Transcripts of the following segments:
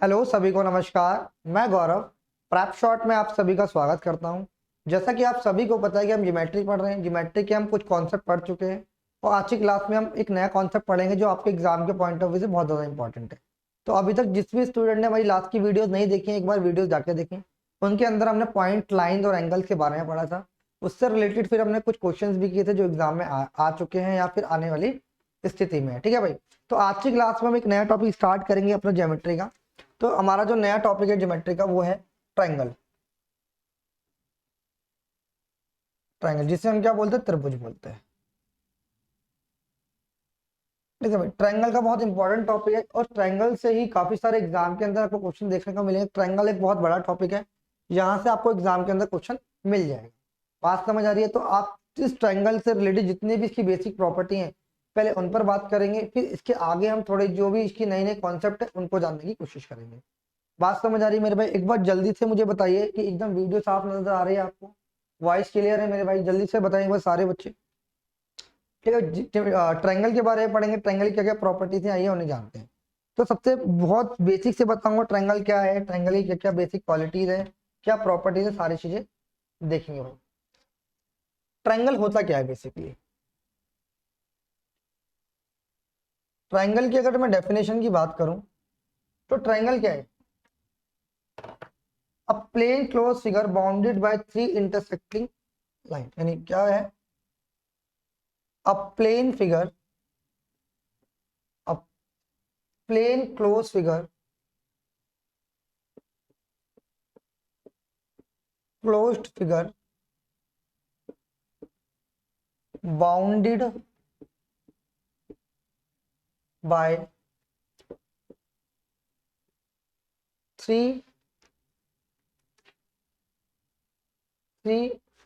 Hello सभी को नमस्कार। मैं गौरव प्रैप शॉट में आप सभी का स्वागत करता हूं। जैसा कि आप सभी को पता है कि हम ज्योमेट्री पढ़ रहे हैं। ज्योमेट्री के हम कुछ कॉन्सेप्ट पढ़ चुके हैं और आज की क्लास में हम एक नया कॉन्सेप्ट पढ़ेंगे जो आपके एग्जाम के पॉइंट ऑफ व्यू से बहुत ज़्यादा इंपॉर्टेंट है। तो अभी तक जिस भी स्टूडेंट ने हमारी लास्ट की वीडियोज नहीं देखी है, एक बार वीडियोज जाके देखें। उनके अंदर हमने पॉइंट, लाइन और एंगल के बारे में पढ़ा था। उससे रिलेटेड फिर हमने कुछ क्वेश्चंस भी किए थे जो एग्जाम में आ चुके हैं या फिर आने वाली स्थिति में है। ठीक है भाई। तो आज की क्लास में हम एक नया टॉपिक स्टार्ट करेंगे अपना ज्योमेट्री का। तो हमारा जो नया टॉपिक है ज्योमेट्री का वो है ट्रायंगल। ट्रायंगल जिसे हम क्या बोलते हैं, त्रिभुज बोलते हैं। ठीक है भाई, ट्रायंगल का बहुत इंपॉर्टेंट टॉपिक है और ट्रायंगल से ही काफी सारे एग्जाम के अंदर आपको क्वेश्चन देखने को मिलेंगे। ट्रायंगल एक बहुत बड़ा टॉपिक है, यहाँ से आपको एग्जाम के अंदर क्वेश्चन मिल जाएगा। बात समझ आ रही है? तो आप इस ट्रायंगल से रिलेटेड जितनी भी इसकी बेसिक प्रॉपर्टी है पहले उन पर बात करेंगे, फिर इसके आगे हम थोड़े जो भी इसकी नई नई कॉन्सेप्ट है उनको जानने की कोशिश करेंगे। बात समझ आ रही है मेरे भाई? एक बार जल्दी से मुझे बताइए कि एकदम वीडियो साफ नजर आ रही है आपको, वॉइस क्लियर है मेरे भाई? जल्दी से बताइए एक बार सारे बच्चे। ठीक है, ट्रायंगल के बारे में पढ़ेंगे, ट्रायंगल की क्या क्या प्रॉपर्टीज हैं आइए उन्हें जानते हैं। तो सबसे बहुत बेसिक से बताऊंगा ट्रायंगल क्या है, ट्रायंगल की क्या क्या बेसिक क्वालिटीज है, क्या प्रॉपर्टीज है, सारी चीजें देखेंगे भाई। ट्रायंगल होता क्या है बेसिकली? ट्रायंगल की अगर मैं डेफिनेशन की बात करूं तो ट्रायंगल क्या है? A plane close figure bounded by three intersecting line. यानी क्या है? A plane figure, a plane close figure, closed figure bounded by three three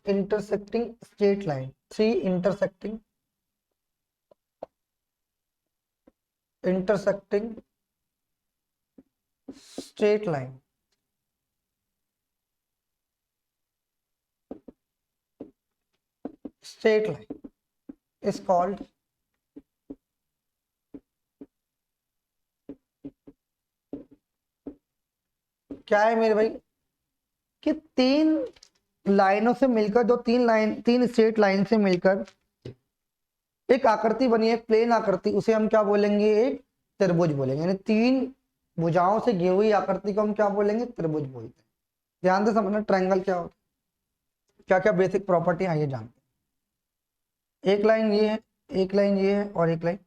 intersecting straight line. Three intersecting straight line. Straight line is called क्या है मेरे भाई? कि तीन लाइनों से मिलकर, जो तीन स्ट्रेट लाइन से मिलकर एक आकृति बनी है, प्लेन आकृति, उसे हम क्या बोलेंगे? एक त्रिभुज बोलेंगे। यानी तीन भुजाओं से घिरी हुई आकृति को हम क्या बोलेंगे? त्रिभुज बोलते हैं। ध्यान से समझना ट्रायंगल क्या होता है, क्या क्या बेसिक प्रॉपर्टी आइए जानते हैं। एक लाइन ये है, एक लाइन ये है और एक लाइन,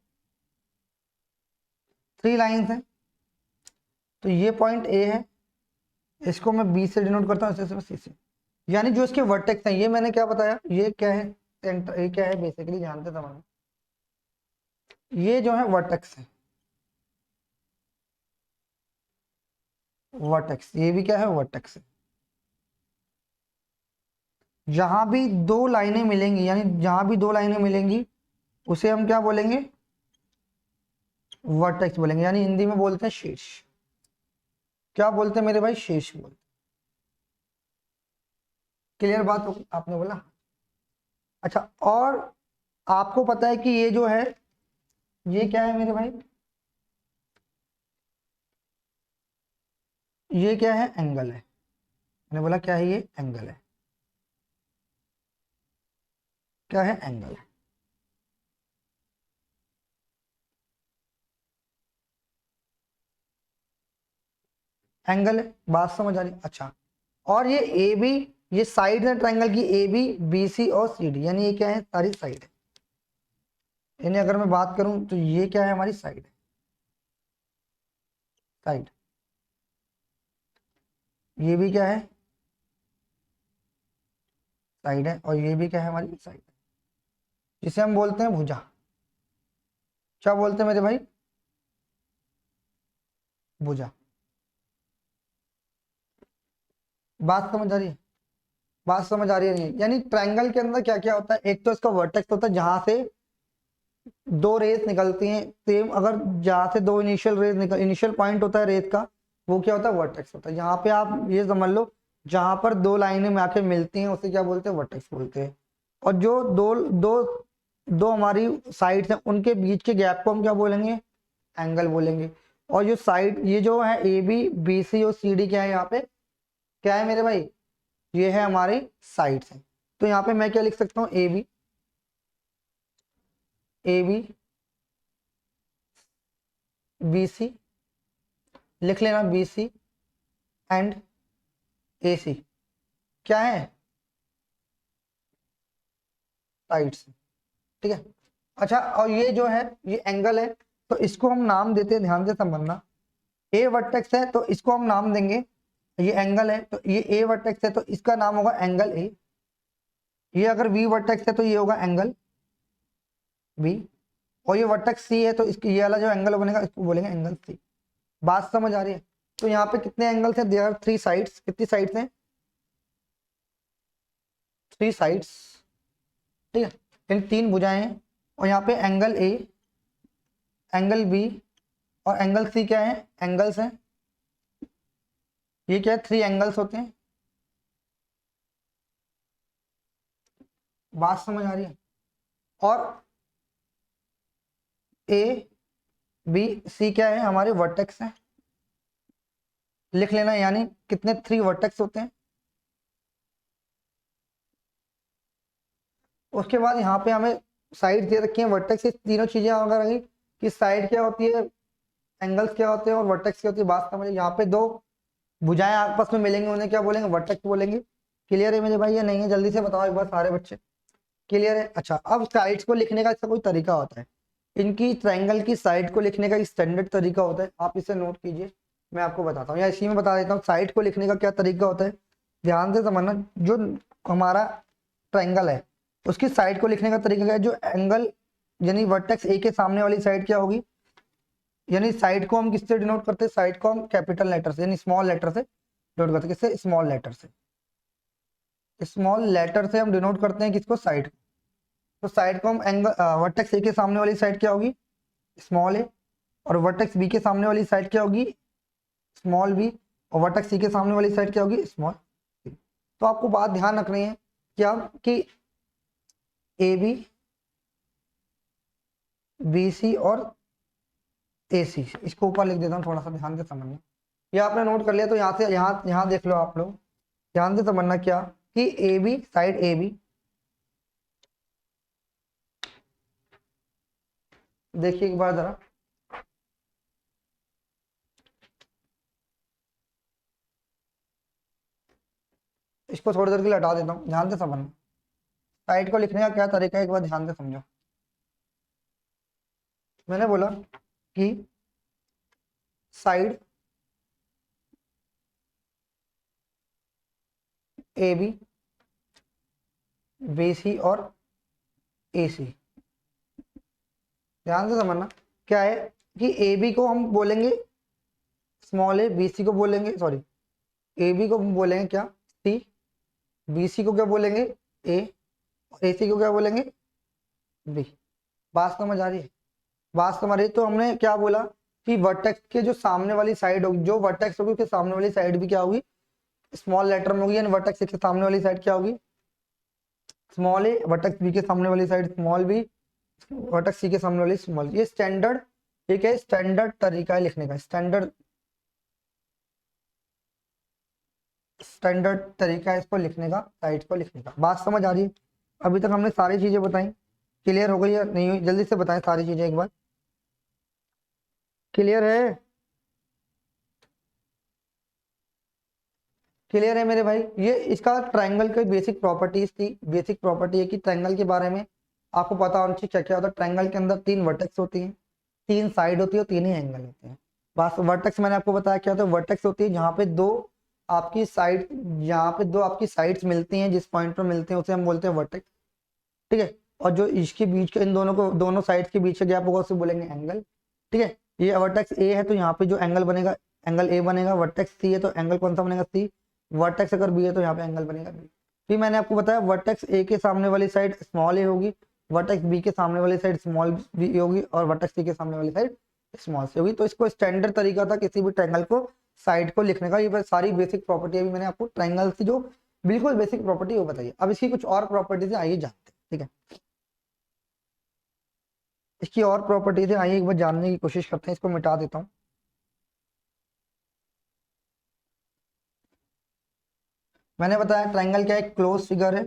थ्री लाइंस है। तो ये पॉइंट ए है, इसको मैं बी से डिनोट करता हूँ, इसे सी से। यानी जो इसके वर्टेक्स हैं, ये मैंने क्या बताया, ये क्या है? सेंटर। ये क्या है बेसिकली? जानते समझना, ये जो है वर्टेक्स है। वर्टेक्स, ये भी क्या है? वर्टेक्स है। जहां भी दो लाइनें मिलेंगी, यानी जहां भी दो लाइनें मिलेंगी उसे हम क्या बोलेंगे? वर्टेक्स बोलेंगे। यानी हिंदी में बोलते हैं शीर्ष। क्या बोलते हैं मेरे भाई? शीर्ष बोलते। क्लियर बात हो? आपने बोला अच्छा। और आपको पता है कि ये जो है, ये क्या है मेरे भाई? ये क्या है? एंगल है। मैंने बोला क्या है? ये एंगल है। क्या है? एंगल है। एंगल है। बात समझ आ रही? अच्छा। और ये ए बी, ये साइड है ट्रायंगल की, ए बी, बी सी और सी डी। यानी ये क्या है? सारी साइड है। यानी अगर मैं बात करूं तो ये क्या है? हमारी साइड है। साइड। ये भी क्या है? साइड है। और ये भी क्या है? हमारी साइड है, जिसे हम बोलते हैं भुजा। क्या बोलते हैं मेरे भाई? भुजा। बात समझ आ रही है? बात समझ आ रही है नहीं? यानी ट्रायंगल के अंदर क्या क्या होता है? एक तो इसका वर्टेक्स होता है, जहां से दो रेस निकलती हैं सेम। अगर जहां से दो इनिशियल रेस निकल, इनिशियल पॉइंट होता है रेस का, वो क्या होता है? वर्टेक्स होता है। यहाँ पे आप ये समझ लो, जहां पर दो लाइनें में आके मिलती हैं उसे क्या बोलते हैं? वर्टेक्स बोलते हैं। और जो दो दो दो हमारी साइड्स हैं, उनके बीच के गैप को हम क्या बोलेंगे? एंगल बोलेंगे। और जो साइड ये जो है ए बी बी सी और सी डी क्या है यहाँ पे, क्या है मेरे भाई, ये है हमारे साइड्स हैं। तो यहाँ पे मैं क्या लिख सकता हूँ, A B, A B B C, लिख लेना बी सी एंड ए सी क्या है, साइड्स। ठीक है। अच्छा, और ये जो है ये एंगल है, तो इसको हम नाम देते हैं, ध्यान से समझना। ए वर्टेक्स है तो इसको हम नाम देंगे, ये एंगल है तो ये ए वर्टेक्स है तो इसका नाम होगा एंगल ए। ये अगर बी वर्टेक्स है तो ये होगा एंगल बी। और ये वर्टेक्स सी है तो इसकी ये वाला जो एंगल बनेगा इसको बोलेंगे एंगल सी। बात समझ आ रही है। तो यहाँ पे कितने एंगल्स हैं, देयर आर 3 साइड्स। कितनी साइड्स हैं, 3 साइड्स। ठीक है, इन 3 भुजाएं हैं। और यहाँ पे एंगल ए, एंगल बी और एंगल सी क्या है, एंगल्स हैं। ये क्या है, 3 एंगल्स होते हैं। बात समझ आ रही है। और ए बी सी क्या है, हमारे वर्टेक्स हैं। लिख लेना, यानी कितने 3 वर्टेक्स होते हैं। उसके बाद यहाँ पे हमें साइड दे रखी है, वर्टेक्स। ये तीनों चीजें अगर रही कि साइड क्या होती है, एंगल्स क्या होते हैं और वर्टेक्स क्या होती है। बात समझिए, यहाँ पे 2 भुजाएं आपस में मिलेंगे, उन्हें क्या बोलेंगे, वर्टेक्स बोलेंगे। क्लियर है मेरे भाई या नहीं है, जल्दी से बताओ एक बार सारे बच्चे। क्लियर है। अच्छा, अब साइड्स को लिखने का इसका कोई तरीका होता है। इनकी ट्रायंगल की साइड को लिखने का स्टैंडर्ड तरीका होता है, आप इसे नोट कीजिए, मैं आपको बताता हूँ या इसी में बता देता हूँ। साइड को लिखने का क्या तरीका होता है, ध्यान से समझना। जो हमारा ट्रायंगल है उसकी साइड को लिखने का तरीका क्या है, जो एंगल यानी वर्टेक्स ए के सामने वाली साइड क्या होगी, यानी साइड को हम किससे डिनोट करते हैं, साइड को हम कैपिटल लेटर से यानी स्मॉल लेटर से डिनोट करते हैं। किससे, स्मॉल लेटर से। स्मॉल लेटर से हम डिनोट करते हैं किसको, साइड को। तो साइड को हम एंगल वर्टेक्स ए के सामने वाली साइड क्या होगी, स्मॉल ए। और वर्टेक्स बी के सामने वाली साइड क्या होगी, स्मॉल बी। और वर्टेक्स सी के सामने वाली साइड क्या होगी, स्मॉल सी। तो आपको बात ध्यान रखनी है क्या, कि ए बी बी सी और ए सी, इसको ऊपर लिख देता हूँ, थोड़ा सा ध्यान से समझना। ये आपने नोट कर लिया तो यहाँ से यहाँ देख लो आप लोग, ध्यान से समझना क्या, कि A B, side A B, देखिए एक बार जरा, इसको थोड़ी देर के लिए हटा देता हूँ, ध्यान से समझना। साइड को लिखने का क्या तरीका है, एक बार ध्यान से समझो। मैंने बोला कि side A B, B C और ए सी, ध्यान से समझना क्या है, कि ए बी को हम बोलेंगे स्मॉल ए, बी सी को बोलेंगे, सॉरी, ए बी को हम बोलेंगे क्या, सी। बी सी को क्या बोलेंगे, ए। और ए सी को क्या बोलेंगे, बी। बात समझ आ रही है, बात समझ आ रही है। तो हमने क्या बोला कि वर्टेक्स के जो सामने वाली साइड होगी, जो वर्टेक्स होगी उसके सामने वाली साइड भी क्या होगी, स्मॉल लेटर में होगी। यानी वर्टेक्स के सामने वाली साइड क्या होगी, स्मॉल ए। वर्टेक्स बी के सामने वाली साइड स्मॉल बी। वर्टेक्स सी के सामने वाली स्मॉल। ये स्टैंडर्ड, ठीक है, स्टैंडर्ड तरीका है लिखने का, स्टैंडर्ड तरीका है इसको लिखने का, साइड को लिखने का। बात समझ आ रही है। अभी तक हमने सारी चीजें बताई, क्लियर हो गई या नहीं हुई, जल्दी से बताएं सारी चीजें एक बार। क्लियर है, क्लियर है मेरे भाई। ये इसका ट्रायंगल की बेसिक प्रॉपर्टीज थी। बेसिक प्रॉपर्टी है कि ट्रायंगल के बारे में आपको पता होना चाहिए क्या क्या होता है। ट्रायंगल के अंदर 3 वर्टेक्स होती हैं, 3 साइड होती है और 3 ही एंगल होते हैं। बस वर्टेक्स मैंने आपको बताया क्या होता है, वर्टेक्स होती है जहाँ पे दो आपकी साइड, यहाँ पे 2 आपकी साइड्स मिलती हैं, जिस पॉइंट पर मिलते हैं उसे हम बोलते हैं वर्टेक्स। ठीक है। और जो इसके बीच के इन दोनों को, दोनों साइड्स के बीच का गैप होगा उसे बोलेंगे एंगल। ठीक है। ये वर्टेक्स ए है तो यहाँ पे जो एंगल बनेगा, एंगल ए बनेगा। वर्टेक्स सी है तो एंगल कौन सा बनेगा, सी। वर्टेक्स अगर बी है तो यहाँ पे एंगल बनेगा बी। फिर मैंने आपको बताया वर्टेक्स ए के सामने वाली साइड स्मॉल ए होगी, वर्टेक्स बी के सामने वाली साइड स्मॉल बी होगी और वर्टेक्स सी के सामने वाली साइड स्मॉल सी होगी। तो इसको स्टैंडर्ड तरीका था किसी भी ट्रायंगल को साइड को लिखने का। ये सारी बेसिक प्रॉपर्टी अभी मैंने आपको ट्रायंगल की जो बिल्कुल बेसिक प्रॉपर्टी वो बताइए। अब इसकी कुछ और प्रॉपर्टीज आइए जानते हैं। ठीक है, इसकी और प्रॉपर्टीज है, आइए एक बार जानने की कोशिश करते हैं। इसको मिटा देता हूँ। मैंने बताया ट्राइंगल क्या है, क्लोज फिगर है,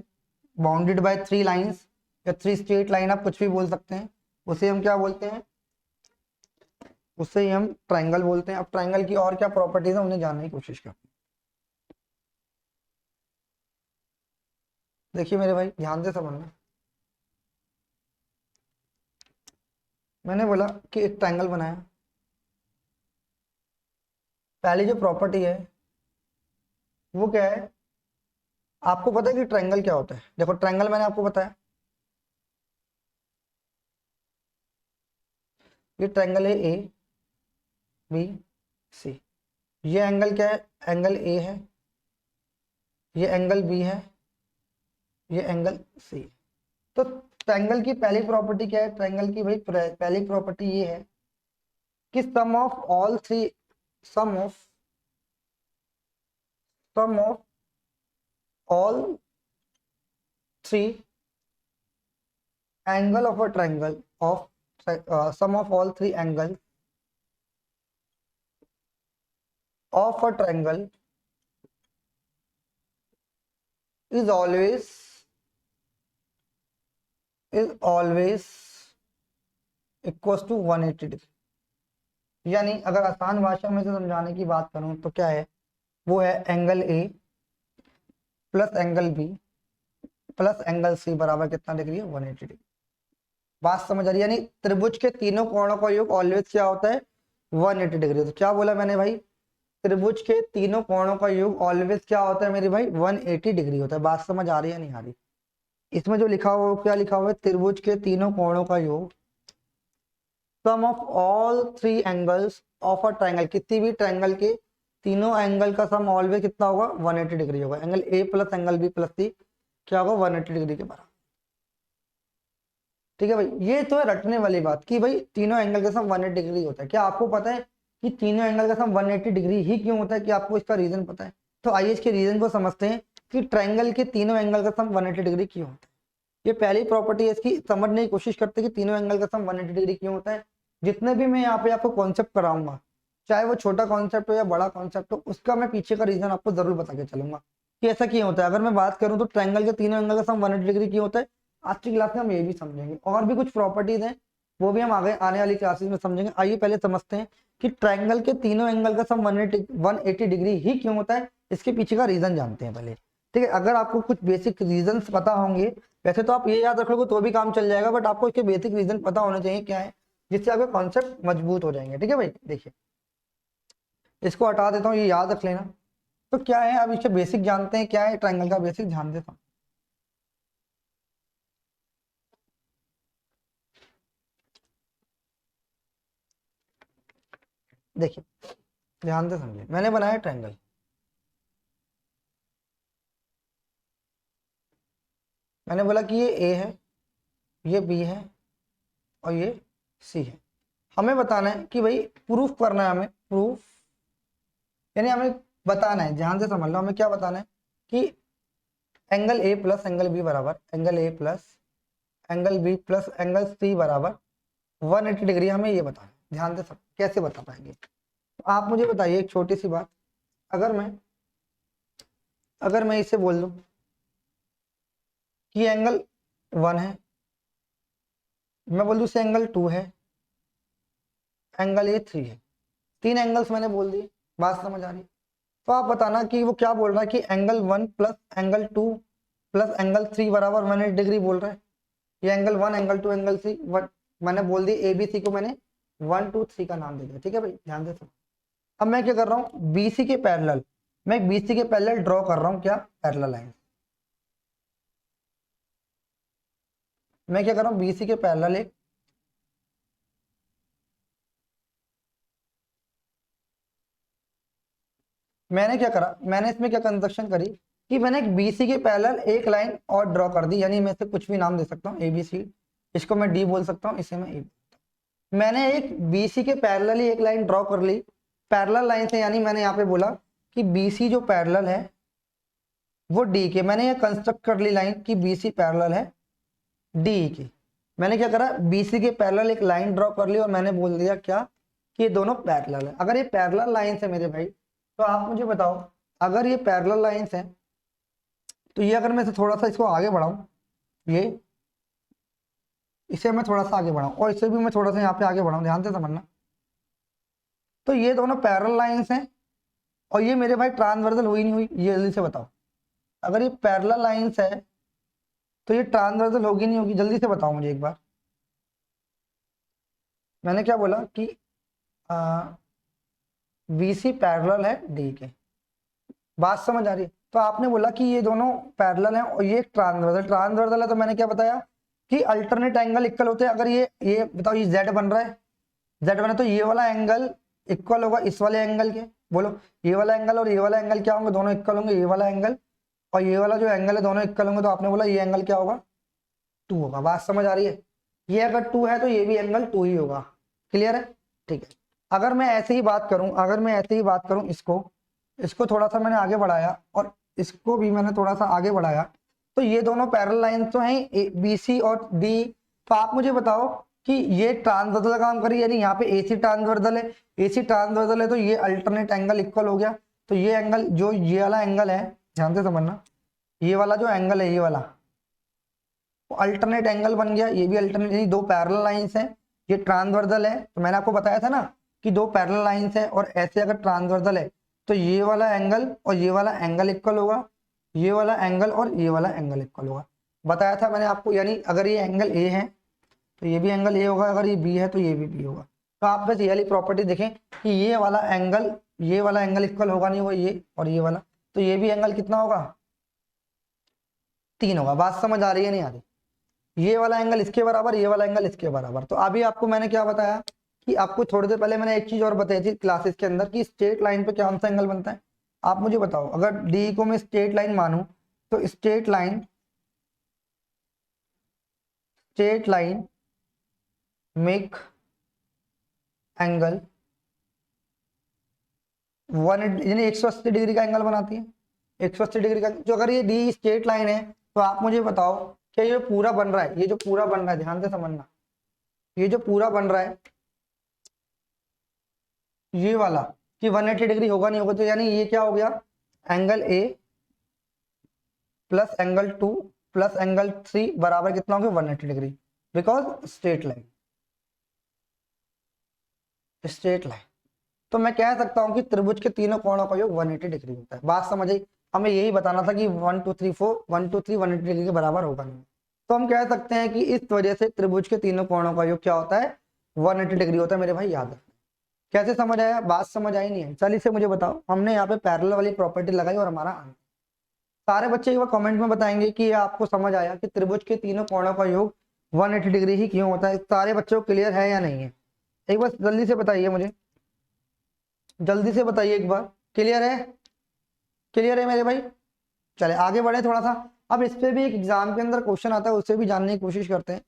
बाउंडेड बाय 3 लाइंस या 3 स्ट्रेट लाइन, आप कुछ भी बोल सकते हैं, उसे हम क्या बोलते हैं, उससे ही हम ट्राइंगल बोलते हैं। अब ट्राइंगल की और क्या प्रॉपर्टीज है उन्हें जानने की कोशिश करते हैं। देखिए मेरे भाई ध्यान से समझना, मैंने बोला कि एक ट्राइंगल बनाया, पहली जो प्रॉपर्टी है वो क्या है, आपको पता है कि ट्राइंगल क्या होता है। देखो ट्राइंगल मैंने आपको बताया, ये ट्राइंगल है ए बी सी, ये एंगल क्या है, एंगल ए है, ये एंगल बी है, ये एंगल सी। तो ट्राइंगल की पहली प्रॉपर्टी क्या है, ट्राइंगल की भाई पहली प्रॉपर्टी ये है कि sum of all three, sum of sum of all three angle of a triangle of sum of all three angle of a triangle is always is always equals to 180 degree. यानी अगर आसान भाषा में से समझाने की बात करूं तो क्या है, वो है angle A plus angle B plus angle C बराबर कितना डिग्री है, 180 डिग्री। बात समझ आ रही है, यानी त्रिभुज के तीनों कोणों का योग ऑलवेज क्या होता है, 180 डिग्री। तो क्या बोला मैंने भाई, त्रिभुज के तीनों कोणों का योग ऑलवेज क्या होता है मेरे भाई, 180 डिग्री होता है। बात समझ आ रही है नहीं आ रही, इसमें जो लिखा हुआ क्या लिखा हुआ है, त्रिभुज के तीनों कोणों का योग sum of all three angles of a triangle, किसी भी ट्राइंगल के तीनों एंगल का सम ऑलवेज कितना होगा, 180 डिग्री होगा। Angle A plus angle B plus C क्या होगा, 180 डिग्री के बराबर। ठीक है भाई, ये तो है रटने वाली बात कि भाई तीनों एंगल का सम 180 डिग्री होता है। क्या आपको पता है कि तीनों एंगल का सम 180 डिग्री ही क्यों होता है, कि आपको इसका रीजन पता है? तो आइए इसके रीजन को समझते हैं कि ट्राइंगल के तीनों एंगल का सम 180 डिग्री क्यों होता है। ये पहली प्रॉपर्टी है इसकी, समझने की कोशिश करते हैं कि तीनों एंगल का सम 180 डिग्री क्यों होता है। जितने भी मैं यहाँ पे आपको कॉन्सेप्ट कराऊंगा, चाहे वो छोटा कॉन्सेप्ट हो या बड़ा कॉन्सेप्ट हो, उसका मैं पीछे का रीजन आपको जरूर बता के चलूंगा कि ऐसा क्यों होता है। अगर मैं बात करूं तो ट्राइंगल के तीनों एंगल का सम 180 डिग्री क्यों होता है, आज की क्लास में हम ये भी समझेंगे। और भी कुछ प्रॉपर्टीज हैं वो भी हम आगे आने वाली क्लासेस में समझेंगे। आइए पहले समझते हैं कि ट्राइंगल के तीनों एंगल का सम 180 डिग्री ही क्यों होता है, इसके पीछे का रीजन जानते हैं पहले। ठीक है, अगर आपको कुछ बेसिक रीजन पता होंगे, वैसे तो आप ये याद रख लोगे तो भी काम चल जाएगा, बट आपको इसके बेसिक रीजन पता होने चाहिए क्या है, जिससे आपके कॉन्सेप्ट मजबूत हो जाएंगे। ठीक है भाई, देखिए इसको हटा देता हूँ, ये याद रख लेना। तो क्या है, अब इसके बेसिक जानते हैं, क्या है ट्राइंगल का बेसिक, ध्यान देता हूँ। देखिए ध्यान से समझिए, मैंने बनाया ट्राइंगल, मैंने बोला कि ये ए है, ये बी है और ये सी है। हमें बताना है कि भाई प्रूफ करना है, हमें प्रूफ यानी हमें बताना है, ध्यान से समझ लो, हमें क्या बताना है कि angle A plus angle B बराबर angle A plus angle B plus angle C बराबर 180 डिग्री, हमें ये बताना है। ध्यान से सब कैसे बता पाएंगे, तो आप मुझे बताइए एक छोटी सी बात, अगर मैं इसे बोल दूं कि एंगल 1 है, मैं बोल दूं से एंगल 2 है, एंगल ए 3 है, तीन एंगल्स मैंने बोल दिए। बात समझ आ रही है? तो आप बताना कि वो क्या बोल रहा है कि angle 1 plus angle 2 plus angle 3 बराबर 180 डिग्री बोल रहा है। ये एंगल 1 एंगल 2 एंगल सी, मैंने बोल दी ए बी सी को मैंने 1 2 3 का नाम दे दिया। ठीक है भाई, ध्यान से। अब मैं क्या कर रहा हूँ, बीसी के पैरेलल, मैं बीसी के पैरेलल ड्रॉ कर रहा हूँ, क्या पैरेलल लाइन। मैं क्या कर रहा हूँ, बीसी के पैरेलल एक मैंने क्या करा, मैंने इसमें क्या कंस्ट्रक्शन करी कि मैंने एक बीसी के पैरेलल एक लाइन और ड्रॉ कर दी, यानी मैं इसे कुछ भी नाम दे सकता हूँ, एबीसी, इसको मैं डी बोल सकता हूँ, इसे मैं ए। मैंने एक बीसी के पैरेलल ही एक लाइन ड्रॉ कर ली पैरेलल लाइन से, यानी मैंने यहाँ पे बोला कि बीसी जो पैरेलल है वो डी के, मैंने ये कंस्ट्रक्ट कर ली लाइन कि बीसी पैरेलल है डी की। मैंने क्या करा, बीसी के पैरेलल एक लाइन ड्रॉ कर ली और मैंने बोल दिया क्या कि ये दोनों पैरेलल है। अगर ये पैरेलल लाइन है मेरे भाई, तो आप मुझे बताओ, अगर ये पैरेलल लाइंस हैं तो ये अगर मैं इसे थोड़ा सा इसको आगे बढ़ाऊं, ये इसे मैं थोड़ा सा आगे बढ़ाऊं और इसे भी मैं थोड़ा सा यहाँ पे आगे बढ़ाऊं, ध्यान से समझना। तो ये दोनों पैरेलल लाइंस हैं और ये मेरे भाई ट्रांसवर्सल हुई नहीं हुई, ये जल्दी से बताओ। अगर ये पैरेलल लाइंस है तो ये ट्रांसवर्सल होगी नहीं होगी, जल्दी से बताओ मुझे एक बार। मैंने क्या बोला कि BC पैरेलल है डी के, बात समझ आ रही है? तो आपने बोला कि ये दोनों पैरेलल हैं और ये ट्रांसवर्सल, ट्रांसवर्सल है तो मैंने क्या बताया कि अल्टरनेट एंगल इक्वल होते हैं। अगर ये बताओ, ये जेड बन रहा है, जेड बना तो ये वाला एंगल इक्वल होगा इस वाले एंगल के। बोलो, ये वाला एंगल और ये वाला एंगल क्या होंगे? दोनों इक्वल होंगे। ये वाला एंगल और ये वाला जो एंगल है दोनों इक्वल होंगे, तो आपने बोला ये एंगल क्या होगा? 2 होगा। बात समझ आ रही है? ये अगर 2 है तो ये भी एंगल 2 ही होगा। क्लियर है? ठीक है। अगर मैं ऐसे ही बात करूं, अगर मैं ऐसे ही बात करूं, इसको थोड़ा सा मैंने आगे बढ़ाया और इसको भी मैंने थोड़ा सा आगे बढ़ाया, तो ये दोनों पैरेलल लाइन तो हैं BC और डी। तो आप मुझे बताओ कि ये ट्रांसवर्सल काम करिए, यानी यहाँ पे AC ट्रांसवर्सल है, AC ट्रांसवर्सल है तो ये अल्टरनेट एंगल इक्वल हो गया। तो ये एंगल, जो ये वाला एंगल है, ध्यान से समझना, ये वाला जो एंगल है, ये वाला अल्टरनेट एंगल बन गया। ये भी अल्टरनेट, यानी दो पैरेलल लाइंस हैं, ये ट्रांसवर्सल है। तो मैंने आपको बताया था ना कि दो पैरेलल लाइंस है और ऐसे अगर ट्रांसवर्सल है तो ये वाला एंगल और ये वाला एंगल इक्वल होगा, ये वाला एंगल और ये वाला एंगल इक्वल होगा। बताया था मैंने आपको, यानी अगर ये एंगल A है तो ये भी एंगल A होगा, अगर ये B है तो ये भी B होगा। तो आप बस ये वाली प्रॉपर्टी देखें कि ये वाला एंगल इक्वल होगा नहीं होगा, ये और ये वाला, तो ये भी एंगल कितना होगा? 3 होगा। बात समझ आ रही है नहीं आ रही? ये वाला एंगल इसके बराबर, ये वाला एंगल इसके बराबर। तो अभी आपको मैंने क्या बताया कि आपको थोड़ी देर पहले मैंने एक चीज और बताई थी क्लासेस के अंदर कि स्ट्रेट लाइन पे कौन सा एंगल बनता है। आप मुझे बताओ, अगर डी को मैं स्ट्रेट लाइन मानूं तो स्ट्रेट लाइन मेक एंगल 180, यानी 180 डिग्री का एंगल बनाती है। 180 डिग्री का, जो अगर ये डी स्ट्रेट लाइन है तो आप मुझे बताओ कि ये पूरा बन रहा है, ये जो पूरा बन रहा है, ध्यान से समझना, ये जो पूरा बन रहा है ये वाला, कि 180 डिग्री होगा नहीं होगा, तो यानी ये क्या हो गया? Angle A plus angle 2 plus angle 3 बराबर कितना हो गया? 180 डिग्री, बिकॉज स्ट्रेट लाइन। तो मैं कह सकता हूं कि त्रिभुज के तीनों कोणों का योग 180 डिग्री होता है। बात समझ आई? हमें यही बताना था कि 1 2 3 4 1 2 3 180 डिग्री के बराबर होगा नहीं। तो हम कह सकते हैं कि इस वजह से त्रिभुज के तीनों कोणों का योग क्या होता है? 180 डिग्री होता है। मेरे भाई याद रखना। कैसे समझ आया? बात समझ आई नहीं है? चलिए से मुझे बताओ, हमने यहाँ पे पैरेलल वाली प्रॉपर्टी लगाई और हमारा आंसर। सारे बच्चे एक बार कमेंट में बताएंगे कि ये आपको समझ आया कि त्रिभुज के तीनों कोणों का योग 180 डिग्री ही क्यों होता है। सारे बच्चों को क्लियर है या नहीं है? एक बार जल्दी से बताइए मुझे, जल्दी से बताइए एक बार। क्लियर है? क्लियर है मेरे भाई? चले आगे बढ़े थोड़ा सा। अब इस पे भी एक एग्जाम के अंदर क्वेश्चन आता है, उससे भी जानने की कोशिश करते हैं।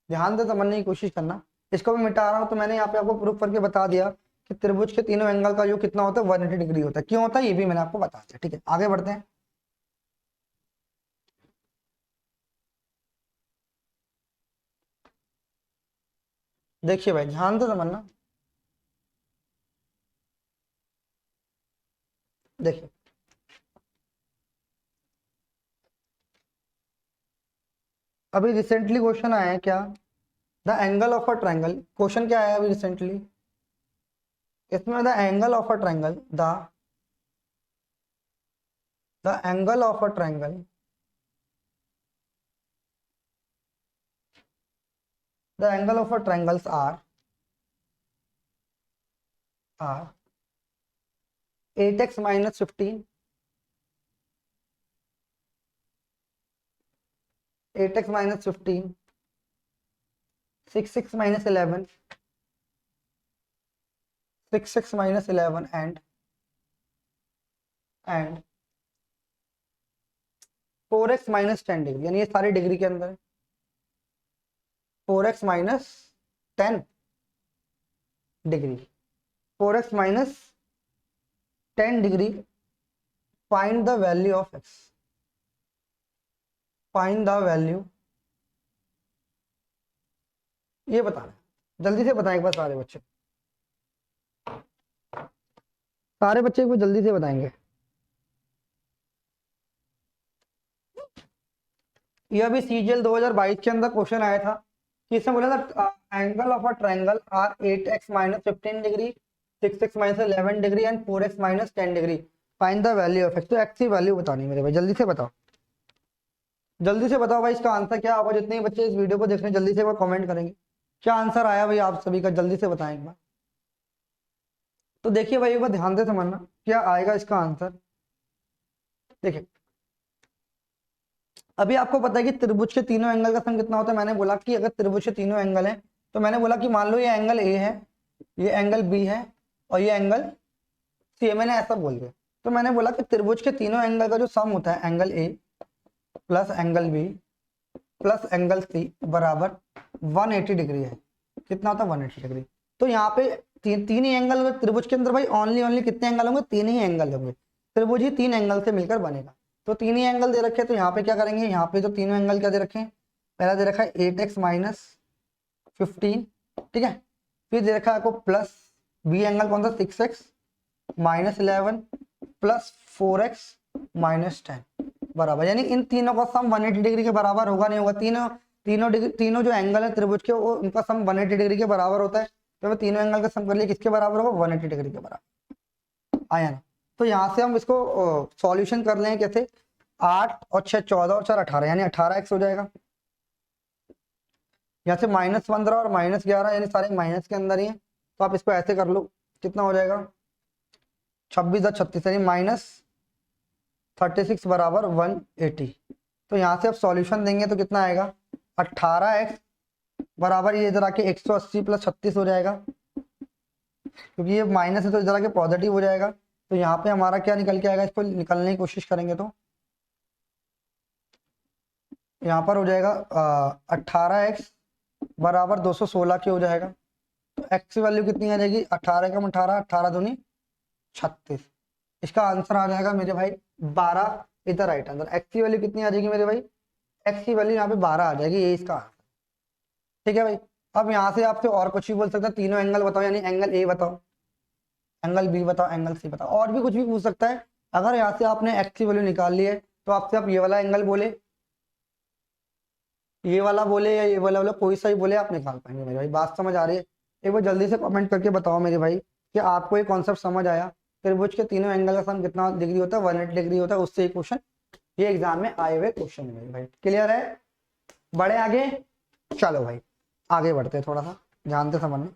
ध्यान से समझने की कोशिश करना। इसको मैं मिटा रहा हूं तो मैंने यहाँ पे आपको प्रूफ करके बता दिया कि त्रिभुज के तीनों एंगल का योग कितना होता है? 180 डिग्री होता है। क्यों होता है ये भी मैंने आपको बता दिया। ठीक है, आगे बढ़ते हैं। देखिए भाई, ध्यान से समझना। देखिए, अभी रिसेंटली क्वेश्चन आया है क्या? The angle of a triangle, question क्या आया अभी रिसेंटली? इसमें the angle of a triangle, the angle of a triangles are 8x minus 15, 8x minus 15, 6x minus 11, 6x minus 11 and 4x minus 10 degree, यानी ये सारी डिग्री के अंदर 4x minus 10 degree, 4x minus 10 degree. Find the value of x, find the value, ये बताना। जल्दी से बताएं एक बार सारे बच्चे, सारे बच्चे एक बार जल्दी से बताएंगे। यह भी सीजीएल 2022 के अंदर क्वेश्चन आया था कि इसमें बोला था angle of a triangle are 8x minus 15 degree, 6x minus 11 degree and 4x minus 10 degree, find the value of x. तो एक्स की वैल्यू बतानी है मेरे भाई, जल्दी से बताओ, जल्दी से बताओ भाई इसका आंसर क्या होगा। जितने बच्चे इस वीडियो को देख रहे हैं जल्दी से वो कमेंट करेंगे क्या आंसर आया भाई आप सभी का, जल्दी से बताएं एक बार। तो देखिए भाई एक बार ध्यान से समझना क्या आएगा इसका आंसर। देखिए अभी आपको पता है कि त्रिभुज के तीनों एंगल का सम कितना होता है। मैंने बोला कि अगर त्रिभुज के तीनों एंगल हैं तो मैंने बोला कि मान लो ये एंगल ए है, ये एंगल बी है और ये एंगल सी है, मैंने ऐसा बोल दिया। तो मैंने बोला कि त्रिभुज के तीनों एंगल का जो सम होता है angle A plus angle B plus angle C बराबर 180 डिग्री है। कितना होता है 180 डिग्री। तो यहाँ पे तीन ही एंगल होंगे त्रिभुज के अंदर भाई, ओनली कितने एंगल होंगे, तीन ही एंगल होंगे। त्रिभुज ही तीन एंगल से मिलकर बनेगा। तो तीन ही एंगल दे रखे हैं, तो यहाँ पे क्या करेंगे, यहाँ पे जो तीनों एंगल क्या दे रखे हैं, पहला दे रखा है 8x माइनस 15, ठीक है। फिर दे रखा है आपको प्लस बी एंगल कौन सा 6x minus 11 plus 4x minus 10 बराबर, यानी इन तीनों का सम 180 डिग्री के बराबर होगा नहीं होगा। तीनों जो एंगल है त्रिभुज के वो उनका सम 180 डिग्री के बराबर होता है। तो मैं तीनों एंगल का सम कर लिया, किसके बराबर होगा 180 डिग्री के बराबर, आया ना। तो यहाँ से हम इसको सॉल्यूशन कर लें कैसे, 8 और 6 14 और 4 18, यानी 18x हो जाएगा। यहाँ से -15 और -11 यानी सारे माइनस के अंदर ही है। तो आप इसको ऐसे कर लो, कितना हो जाएगा 26 और 36 यानी -36 बराबर 180। तो यहाँ से आप सॉल्यूशन देंगे तो कितना आएगा 18x बराबर, ये इधर आके 180 प्लस 36 हो जाएगा, क्योंकि ये माइनस है तो इधर आके पॉजिटिव हो जाएगा। तो यहाँ पे हमारा क्या निकल के आएगा, इसको निकलने की कोशिश करेंगे तो यहाँ पर हो जाएगा 18x बराबर 216 के हो जाएगा। तो x की वैल्यू कितनी आ जाएगी 18 कम 18, 18 दूनी 36। इसका आंसर आ जाएगा मेरे भाई 12, इधर राइट आंसर। x की वैल्यू कितनी आ जाएगी मेरे भाई, x की वैल्यू यहाँ पे 12 आ जाएगी, ये इसका आंसर, ठीक है भाई। अब यहाँ से आपसे और कुछ भी बोल सकते हैं, तीनों एंगल बताओ, यानी एंगल ए बताओ, एंगल बी बताओ, एंगल सी बताओ, और भी कुछ भी पूछ सकता है। अगर यहाँ से आपने एक्स की वैल्यू निकाल ली है तो आपसे आप ये वाला एंगल बोले, ये वाला बोले या ये वाला बोले, कोई सा ही बोले आप निकाल पाएंगे मेरे भाई। बात समझ आ रही है, एक बार जल्दी से कमेंट करके बताओ मेरे भाई कि आपको ये कॉन्सेप्ट समझ आया। त्रिभुज के तीनों एंगल का सम कितना डिग्री होता है 180 डिग्री होता है, उससे एक क्वेश्चन ये एग्जाम में आए हुए क्वेश्चन है मेरे भाई। क्लियर है, बढ़े आगे, चलो भाई आगे बढ़ते हैं, थोड़ा सा ध्यान से समझना।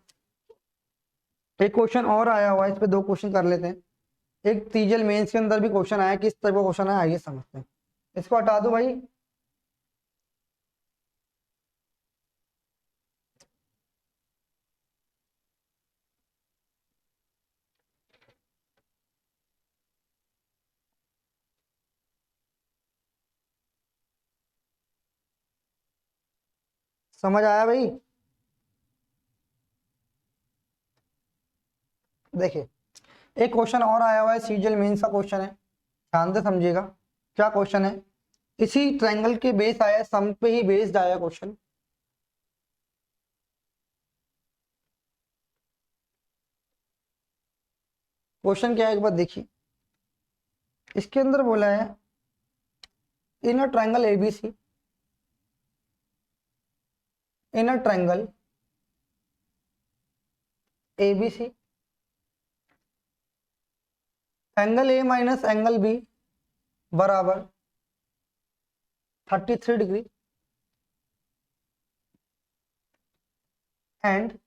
एक क्वेश्चन और आया हुआ है, इस पे दो क्वेश्चन कर लेते हैं। एक सीजीएल मेंस के अंदर भी क्वेश्चन आया, किस टाइप का क्वेश्चन है आइए समझते हैं। इसको हटा दो भाई, समझ आया भाई। देखिए एक क्वेश्चन और आया हुआ है, सीजीएल मेंस का क्वेश्चन है, ध्यान से समझिएगा। क्या क्वेश्चन है, इसी ट्रायंगल के बेस आया है, सम पे ही बेस्ड आया क्वेश्चन। क्वेश्चन क्या है एक बार देखिए, इसके अंदर बोला है in a triangle ABC, in a triangle ABC angle A minus angle B बराबर 33 degree and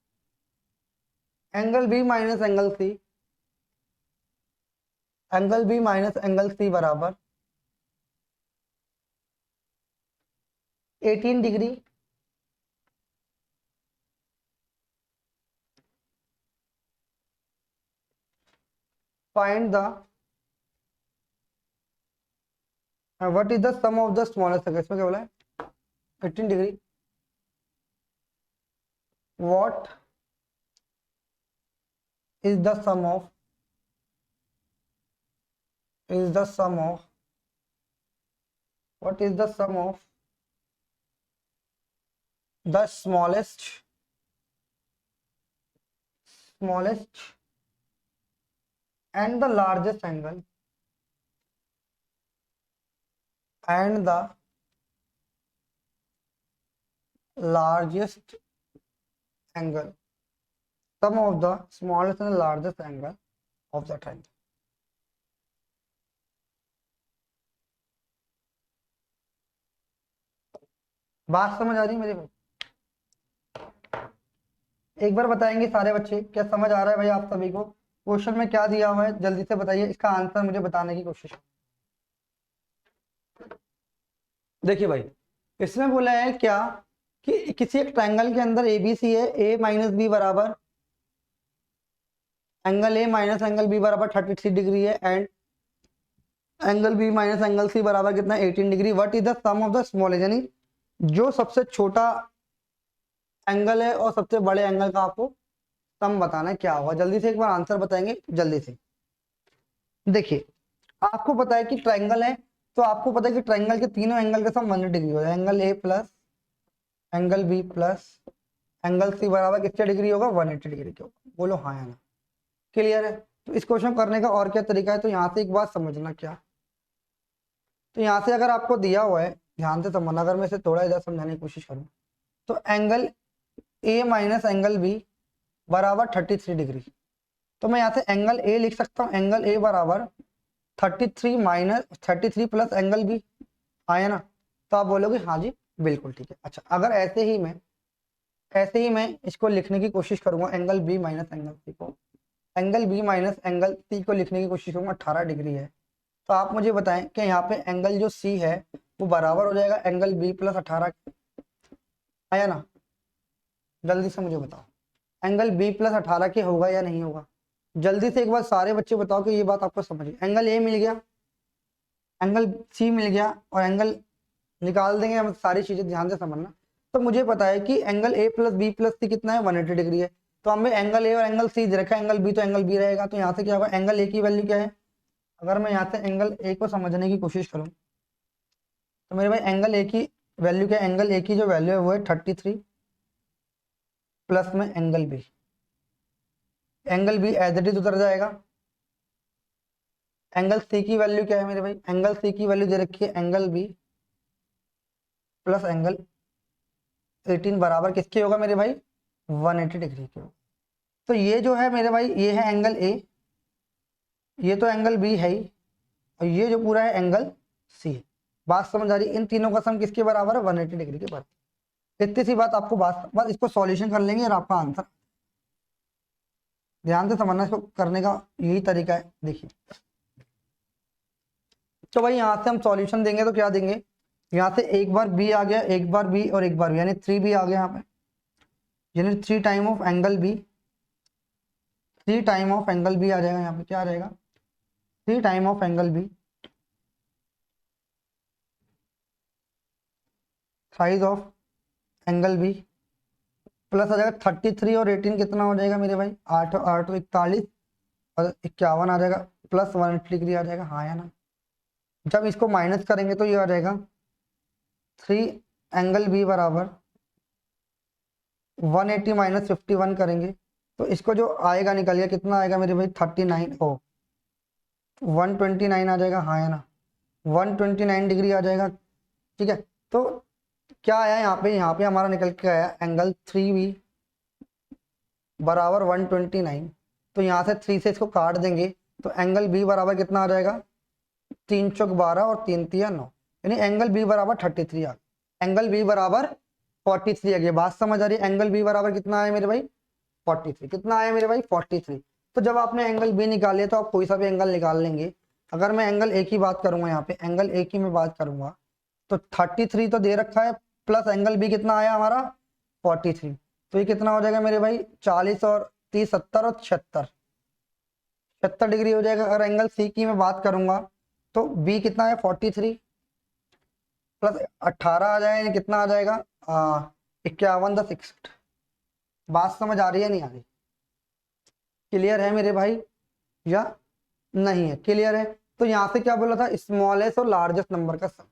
angle B minus angle C, angle B minus angle C बराबर 18 degree find the what is the sum of the smallest, इसमें क्या बोला है 18 degree, what is the sum of is the sum of what is the sum of the smallest and the largest angle and the largest angle, sum of the smallest and largest angle of the triangle. बात समझ आ रही है मेरे भाई? एक बार बताएंगे सारे बच्चे, क्या समझ आ रहा है भाई आप सभी को? क्वेश्चन में क्या दिया हुआ है जल्दी से बताइए, इसका आंसर मुझे बताने की कोशिश। देखिए भाई, इसमें बोला है क्या कि किसी एक ट्रायंगल के अंदर एबीसी है, ए माइनस बी बराबर angle A minus angle B बराबर 33 डिग्री है, and angle B minus angle C बराबर कितना 18 degree. What is the sum of the small, यानी जो सबसे छोटा एंगल है और सबसे बड़े एंगल का आपको सम बताना है, क्या होगा? जल्दी से एक बार आंसर बताएंगे जल्दी से। देखिए, आपको पता है कि ट्रायंगल है, तो आपको पता है कि ट्रायंगल के तीनों एंगल का सम 180 डिग्री होगा। Angle A plus angle B plus angle C बराबर कितने डिग्री होगा? 180 डिग्री के होगा। बोलो हाँ या ना। क्लियर है? तो इस क्वेश्चन करने का और क्या तरीका है, तो यहाँ से एक बात समझना क्या, तो यहाँ से अगर आपको दिया हुआ है, ध्यान से समझना, अगर मैं इसे थोड़ा इधर समझाने की कोशिश करूँ, तो angle A minus angle B बराबर 33 डिग्री, तो मैं यहाँ से एंगल ए लिख सकता हूँ, एंगल ए बराबर 33 माइनस 33 प्लस एंगल बी, आया ना? तो आप बोलोगे हाँ जी बिल्कुल ठीक है। अच्छा, अगर ऐसे ही मैं इसको लिखने की कोशिश करूंगा, angle B minus angle C को, angle B minus angle C को लिखने की कोशिश करूंगा, 18 डिग्री है, तो आप मुझे बताएं कि यहाँ पे एंगल जो सी है वो बराबर हो जाएगा एंगल बी प्लस 18, आया ना? जल्दी से मुझे बताओ, एंगल बी प्लस 18 के होगा या नहीं होगा? जल्दी से एक बार सारे बच्चे बताओ कि ये बात आपको समझ गई। एंगल ए मिल गया, एंगल सी मिल गया, और एंगल निकाल देंगे हम, सारी चीजें ध्यान से समझना। तो मुझे पता है कि angle A plus B plus C कितना है? 180 डिग्री है। तो हमें एंगल ए और एंगल सी दे रखा है, एंगल बी तो एंगल बी रहेगा, तो यहाँ से क्या होगा? एंगल ए की वैल्यू क्या है? अगर मैं यहाँ से एंगल ए को समझने की कोशिश करूँ, तो मेरे भाई एंगल ए की वैल्यू क्या है? एंगल ए की जो वैल्यू है वो है 33 प्लस में angle B, angle B as it is उतर जाएगा। एंगल सी की वैल्यू क्या है मेरे भाई? एंगल सी की वैल्यू दे रखी है एंगल बी प्लस एंगल 18 बराबर किसके होगा मेरे भाई? 180 डिग्री के होगा। तो ये जो है मेरे भाई, ये है एंगल ए, ये तो एंगल बी है ही, और ये जो पूरा है एंगल सी है। बात समझ आ रही? इन तीनों का सम किसके बराबर है? 180 डिग्री के बराबर। इतनी सी बात आपको, बात बस इसको सॉल्यूशन कर लेंगे और आपका आंसर। ध्यान से समझना, इसको करने का यही तरीका है। देखिए, तो भाई यहाँ से हम सॉल्यूशन देंगे तो क्या देंगे? यहाँ से एक बार बी आ गया, एक बार बी और एक बार बी, यानी 3b आ गया यहाँ पे, यानी 3 time of angle B, 3 time of angle B आ जाएगा। यहाँ पे क्या आ जाएगा? 3 time of angle B, size of angle B, plus आ जाएगा 33 और 18 कितना हो जाएगा मेरे भाई? 8 8 41 और 51 आ जाएगा, प्लस 180 डिग्री आ जाएगा, हाँ या ना? जब इसको माइनस करेंगे तो ये आ जाएगा 3 एंगल बी बराबर 180 माइनस 51 करेंगे तो इसको जो आएगा निकल गया, कितना आएगा मेरे भाई? 39 ओ 129 आ जाएगा, हाँ या ना? 129 डिग्री आ जाएगा। ठीक है, तो क्या आया यहाँ पे हमारा निकल के आया एंगल 3b बराबर 129। तो यहाँ से 3 से इसको काट देंगे तो एंगल बी बराबर कितना आ जाएगा? 3 चौक 12 और 3 तिया 9, यानी एंगल बी बराबर 33 आ गया। एंगल बी बराबर 43 आ गया। बात समझ आ रही है? एंगल बी बराबर कितना आया मेरे भाई? 43। कितना आया मेरे भाई? 43। तो जब आपने एंगल बी निकाल लिया तो आप कोई सा भी एंगल निकाल लेंगे। अगर मैं एंगल ए की बात करूंगा, यहाँ पे एंगल ए की मैं बात करूंगा, तो 33 तो दे रखा है, प्लस एंगल बी कितना आया हमारा? 43। तो ये कितना हो जाएगा मेरे भाई? 40 और 30 70 और 76 डिग्री हो जाएगा। अगर एंगल सी की मैं बात करूंगा तो बी कितना है? 43 प्लस 18 आ जाएगा, यानी कितना आ जाएगा? 51 बात समझ आ रही है नहीं आ रही? क्लियर है मेरे भाई या नहीं है? क्लियर है? तो यहाँ से क्या बोला था? स्मॉलेस्ट और लार्जेस्ट नंबर का सम।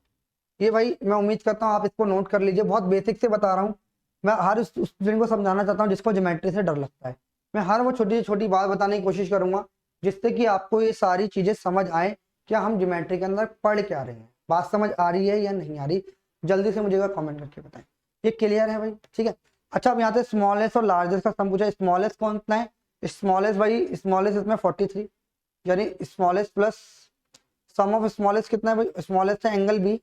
ये भाई मैं उम्मीद करता हूँ आप इसको नोट कर लीजिए, बहुत बेसिक से बता रहा हूँ। मैं हर स्टूडेंट को समझाना चाहता हूँ जिसको ज्योमेट्री से डर लगता है। मैं हर वो छोटी छोटी बात बताने की कोशिश करूंगा जिससे कि आपको ये सारी चीजें समझ आए, क्या हम ज्योमेट्री के अंदर पढ़ क्या रहे हैं। बात समझ आ रही है या नहीं आ रही? जल्दी से मुझे कमेंट करके बताएं। ये क्लियर है भाई, ठीक है। अच्छा अब यहाँ से स्मॉलेस्ट और लार्जेस्ट का सम पूछा, स्मॉलेस्ट कौन सा है, स्मॉलेस्ट भाई स्मॉलेस्ट इसमें 43, यानी smallest plus sum of smallest कितना है भाई, स्मॉलेस्ट है एंगल बी,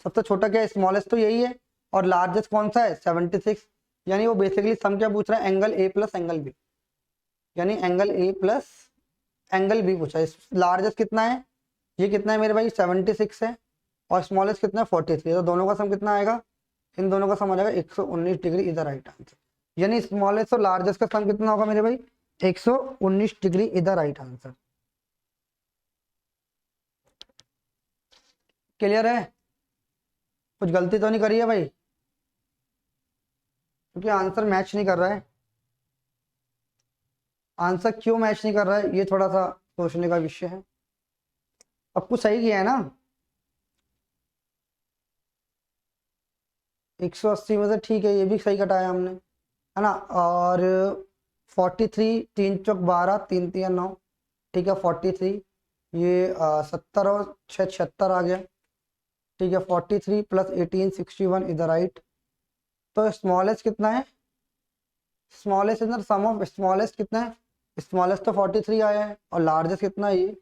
सबसे छोटा क्या है स्मॉलेस्ट तो यही है, और लार्जेस्ट कौन सा है 76, यानी वो बेसिकली सम क्या पूछ रहा है angle A plus angle B, यानी angle A plus angle B पूछा है। लार्जेस्ट कितना है, ये कितना है मेरे भाई 76 है, और स्मॉलेस्ट कितना है 43, तो दोनों का सम कितना आएगा, इन दोनों का सम आ जाएगा 119 डिग्री, इधर राइट आंसर, यानी स्मॉलेस्ट और लार्जेस्ट का सम कितना होगा मेरे भाई 119 डिग्री, इधर राइट आंसर। क्लियर है, कुछ गलती तो नहीं करी है भाई, क्योंकि आंसर मैच नहीं कर रहा है। आंसर क्यों मैच नहीं कर रहा है ये थोड़ा सा सोचने का विषय है। अब कुछ सही किया है ना, 180 में से ठीक है, ये भी सही कटाया हमने, है ना। और 43, 3 चौक 12, 3 3 9, ठीक है 43, ये 70 और 6 76 आ गया, ठीक है 43 प्लस 18 61, इधर राइट। तो स्मॉलेस्ट कितना है, स्मॉलेस्ट इधर सम ऑफ स्मॉलेस्ट कितना है, स्मॉलेस्ट तो 43 आया है, और लार्जेस्ट कितना है ये,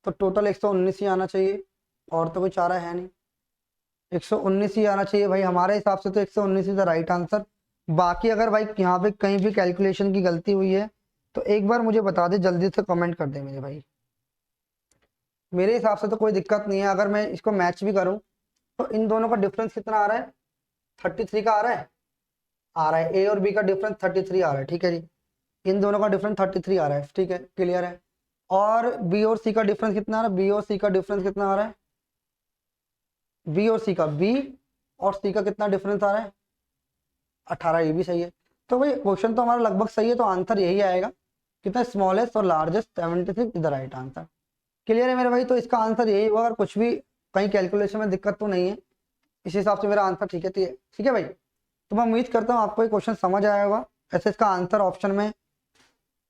तो टोटल 119 ही आना चाहिए, और तो कोई चारा है नहीं, 119 ही आना चाहिए भाई हमारे हिसाब से, तो 119 इज द राइट आंसर। बाकी अगर भाई यहाँ पे कहीं भी कैलकुलेशन की गलती हुई है तो एक बार मुझे बता दे, जल्दी से कमेंट कर दे मेरे भाई। मेरे हिसाब से तो कोई दिक्कत नहीं है, अगर मैं इसको मैच भी करूं तो इन दोनों का डिफरेंस कितना आ रहा है 33 का आ रहा है, ए और बी का डिफरेंस 33 आ रहा है, ठीक है जी, इन दोनों का डिफरेंस 33 आ रहा है, ठीक है क्लियर है। और बी और सी का डिफरेंस कितना आ रहा है, बी और सी का डिफरेंस कितना आ रहा है, बी और सी का, बी और सी का कितना डिफरेंस आ रहा है 18, ये भी सही है। तो भाई क्वेश्चन तो हमारा लगभग सही है, तो आंसर यही आएगा, कितना स्मॉलेस्ट और largest 76 is the right answer. Clear है मेरे भाई, तो इसका आंसर यही होगा, अगर कुछ भी कहीं कैलकुलेशन में दिक्कत तो नहीं है, इस हिसाब से मेरा आंसर ठीक है, ठीक है भाई। तो मैं उम्मीद करता हूँ आपको ये क्वेश्चन समझ आया होगा। ऐसे इसका आंसर ऑप्शन में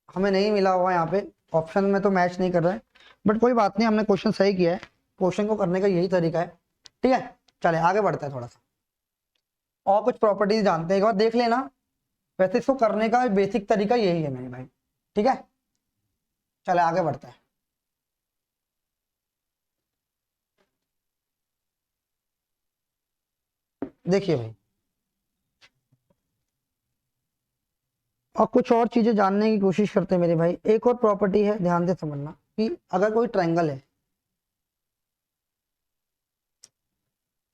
हमें नहीं मिला होगा, यहाँ पे ऑप्शन में तो मैच नहीं कर रहा है, बट कोई बात नहीं, हमने क्वेश्चन सही किया है, क्वेश्चन को करने का यही तरीका है, ठीक है। चले आगे बढ़ते हैं थोड़ा सा, और कुछ प्रॉपर्टीज जानते हैं, एक बार देख लेना। वैसे इसको करने का बेसिक तरीका यही है मेरे भाई, ठीक है। चले आगे बढ़ते हैं। देखिए भाई, और कुछ और चीजें जानने की कोशिश करते हैं मेरे भाई। एक और प्रॉपर्टी है, ध्यान से समझना, कि अगर कोई ट्रायंगल है,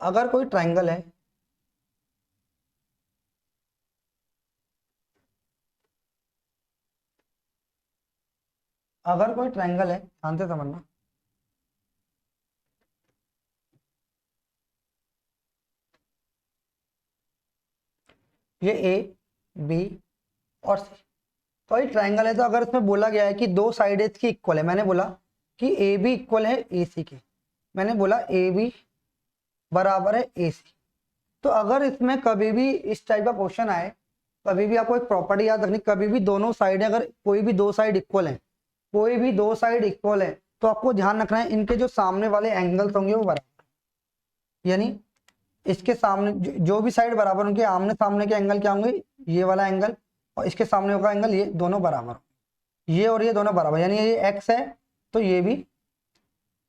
अगर कोई ट्रायंगल है, अगर कोई ट्रायंगल है, ध्यान से समझना, ये ए बी और सी, तो ये ट्रायंगल है, तो अगर इसमें बोला गया है कि दो साइड इसकी इक्वल है, मैंने बोला कि ए बी इक्वल है ए सी के, मैंने बोला ए बी बराबर है ए सी, तो अगर इसमें कभी भी इस टाइप का क्वेश्चन आए, कभी भी आपको एक प्रॉपर्टी याद रखनी, कभी भी दोनों साइड, अगर कोई भी दो साइड इक्वल है, कोई भी दो साइड इक्वल है, तो आपको ध्यान रखना है इनके जो सामने वाले एंगल्स होंगे वो बराबर, यानी इसके सामने जो भी साइड बराबर, उनके आमने सामने के एंगल क्या होंगे, ये वाला एंगल और इसके सामने का एंगल, ये दोनों बराबर, ये और ये दोनों बराबर, यानी ये एक्स है तो ये भी,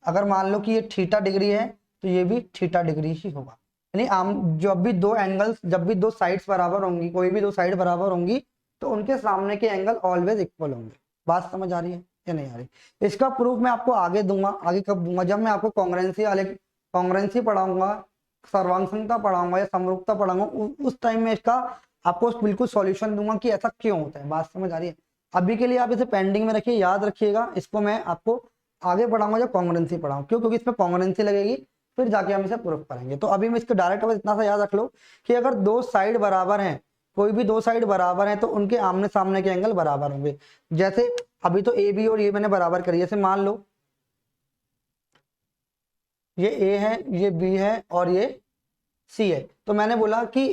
अगर मान लो कि ये थीटा डिग्री है तो ये भी थीटा डिग्री ही होगा, यानी आम जब भी दो एंगल्स, जब भी दो साइड्स बराबर होंगी, कोई भी दो साइड बराबर होंगी, तो उनके सामने के एंगल ऑलवेज इक्वल होंगे। बात समझ आ रही है या नहीं आ रही? इसका प्रूफ मैं आपको आगे दूंगा, आगे कब दूंगा, जब मैं आपको कॉन्ग्रुएंसी वाले, कॉन्ग्रुएंसी पढ़ाऊंगा, सर्वांगसंगता पढ़ाऊंगा या समरूपता पढ़ाऊंगा, उस टाइम में इसका आपको बिल्कुल सॉल्यूशन दूंगा कि ऐसा क्यों होता है। बात समझ आ रही है? अभी के लिए आप इसे पेंडिंग में रखिए, याद रखिएगा, इसको मैं आपको आगे पढ़ाऊंगा जब कॉन्ग्रुएंसी पढ़ाऊं, क्यों, क्योंकि इसमें कॉन्ग्रुएंसी लगेगी, फिर जाके हम इसे प्रूफ करेंगे। तो अभी मैं इसको डायरेक्ट बस इतना सा याद रख लो कि अगर दो साइड बराबर हैं, कोई भी दो साइड बराबर हैं, तो उनके आमने सामने के एंगल बराबर होंगे। जैसे अभी तो ए बी और ये मैंने बराबर करी, जैसे मान लो ये ए है, ये बी है और ये सी है, तो मैंने बोला कि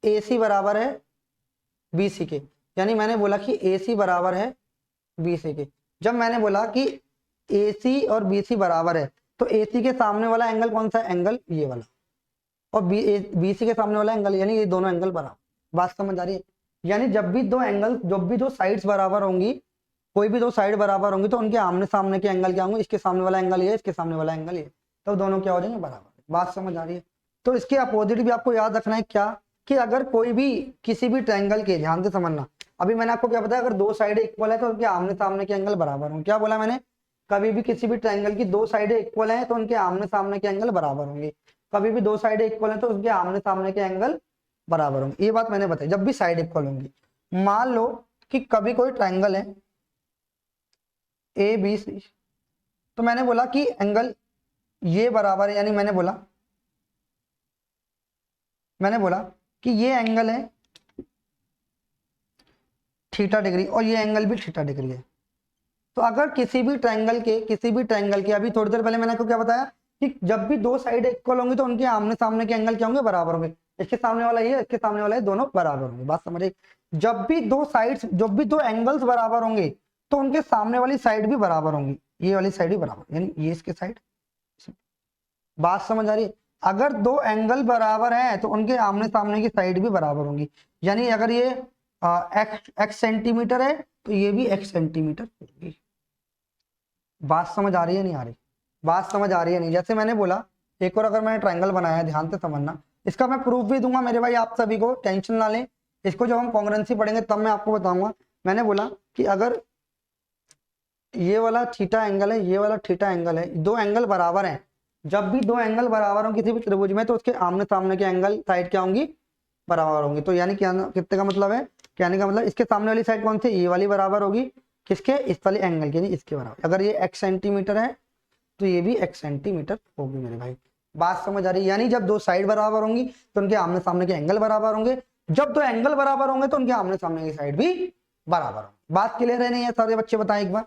ए सी बराबर है बी सी के, यानी मैंने बोला कि ए सी बराबर है बी सी के। जब मैंने बोला कि ए सी और बी सी बराबर है, तो ए सी के सामने वाला एंगल कौन सा है, एंगल ये वाला, और बी सी के सामने वाला एंगल, यानी ये दोनों एंगल बराबर। बात समझ आ रही है? यानी जब भी दो साइड्स बराबर होंगी, कोई भी दो साइड बराबर होंगी, तो उनके आमने सामने के एंगल क्या होंगे? इसके सामने वाला एंगल ये, इसके सामने वाला एंगल ये, तो दोनों क्या हो जाएंगे? बराबर। बात समझ आ रही है? तो इसके अपोजिट भी आपको याद रखना है क्या, कि अगर कोई भी किसी भी ट्रायंगल के, ध्यान से समझना, अभी मैंने आपको क्या बताया, अगर दो साइड इक्वल है तो उनके आमने सामने के एंगल बराबर होंगे। क्या बोला मैंने? कभी भी किसी भी ट्रायंगल की दो साइडें इक्वल हैं तो उनके आमने सामने के एंगल बराबर होंगे। कभी भी दो साइडें इक्वल हैं तो उनके आमने सामने के एंगल बराबर होंगे। ये बात मैंने बताई, जब भी साइड इक्वल होंगी। मान लो कि कभी कोई ट्रायंगल है ए बी सी, तो मैंने बोला कि एंगल ये बराबर है, यानी मैंने बोला कि ये एंगल है थीटा डिग्री और ये एंगल भी थीटा डिग्री है। तो अगर किसी भी ट्रायंगल के अभी थोड़ी देर पहले मैंने आपको क्या बताया, कि जब भी दो साइड इक्वल होंगी तो उनके आमने सामने के एंगल क्या होंगे? बराबर होंगे। इसके सामने वाला ये, इसके सामने वाला ये, दोनों बराबर होंगे। बात समझिए? जब भी दो एंगल्स बराबर होंगे तो उनके सामने वाली साइड भी बराबर होंगी, ये वाली साइड भी बराबर, यानी ये इसके साइड। बात समझ आ रही है? अगर दो एंगल बराबर है तो उनके आमने सामने की साइड भी बराबर होंगी। यानी अगर ये एक्स सेंटीमीटर है तो ये भी एक्स सेंटीमीटर होगी। बात समझ आ रही है नहीं आ रही? बात समझ आ रही है नहीं? जैसे मैंने बोला, एक और अगर मैंने ट्रायंगल बनाया, ध्यान से समझना, इसका मैं प्रूफ भी दूंगा मेरे भाई, आप सभी को टेंशन ना लें। इसको जब हम कॉन्ग्रुएंसी पढ़ेंगे तब मैं आपको बताऊंगा। मैंने बोला कि अगर ये वाला थीटा एंगल है, ये वाला थीटा एंगल है, दो एंगल बराबर हैं, जब भी दो एंगल बराबर हों किसी भी त्रिभुज में तो उसके आमने सामने के एंगल साइड क्या होंगी? बराबर होंगी। तो यानी क्या, कितने का मतलब है? कहने का मतलब इसके सामने वाली साइड कौन सी? ये वाली बराबर होगी किसके? इस वाले एंगल के, इसके बराबर। अगर ये x सेंटीमीटर है तो ये भी x सेंटीमीटर होगी मेरे भाई। बात समझ आ रही है? यानी जब दो साइड बराबर होंगी तो उनके आमने सामने के एंगल बराबर होंगे, जब दो एंगल बराबर होंगे तो उनके आमने सामने की साइड भी बराबर होंगे। बात क्लियर है नहीं है? सारे बच्चे बताएं एक बार,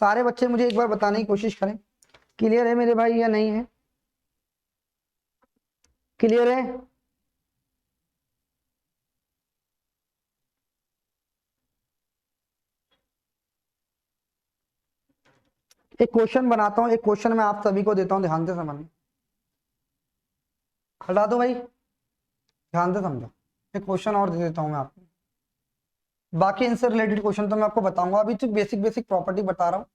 सारे बच्चे मुझे एक बार बताने की कोशिश करें, क्लियर है मेरे भाई या नहीं है? क्लियर है? एक क्वेश्चन बनाता हूं, एक क्वेश्चन मैं आप सभी को देता हूं, ध्यान से समझना। हटा दो भाई, ध्यान से समझो। एक क्वेश्चन और दे देता हूं मैं आपको, बाकी इनसे रिलेटेड क्वेश्चन तो मैं आपको बताऊंगा। अभी तो बेसिक बेसिक प्रॉपर्टी बता रहा हूं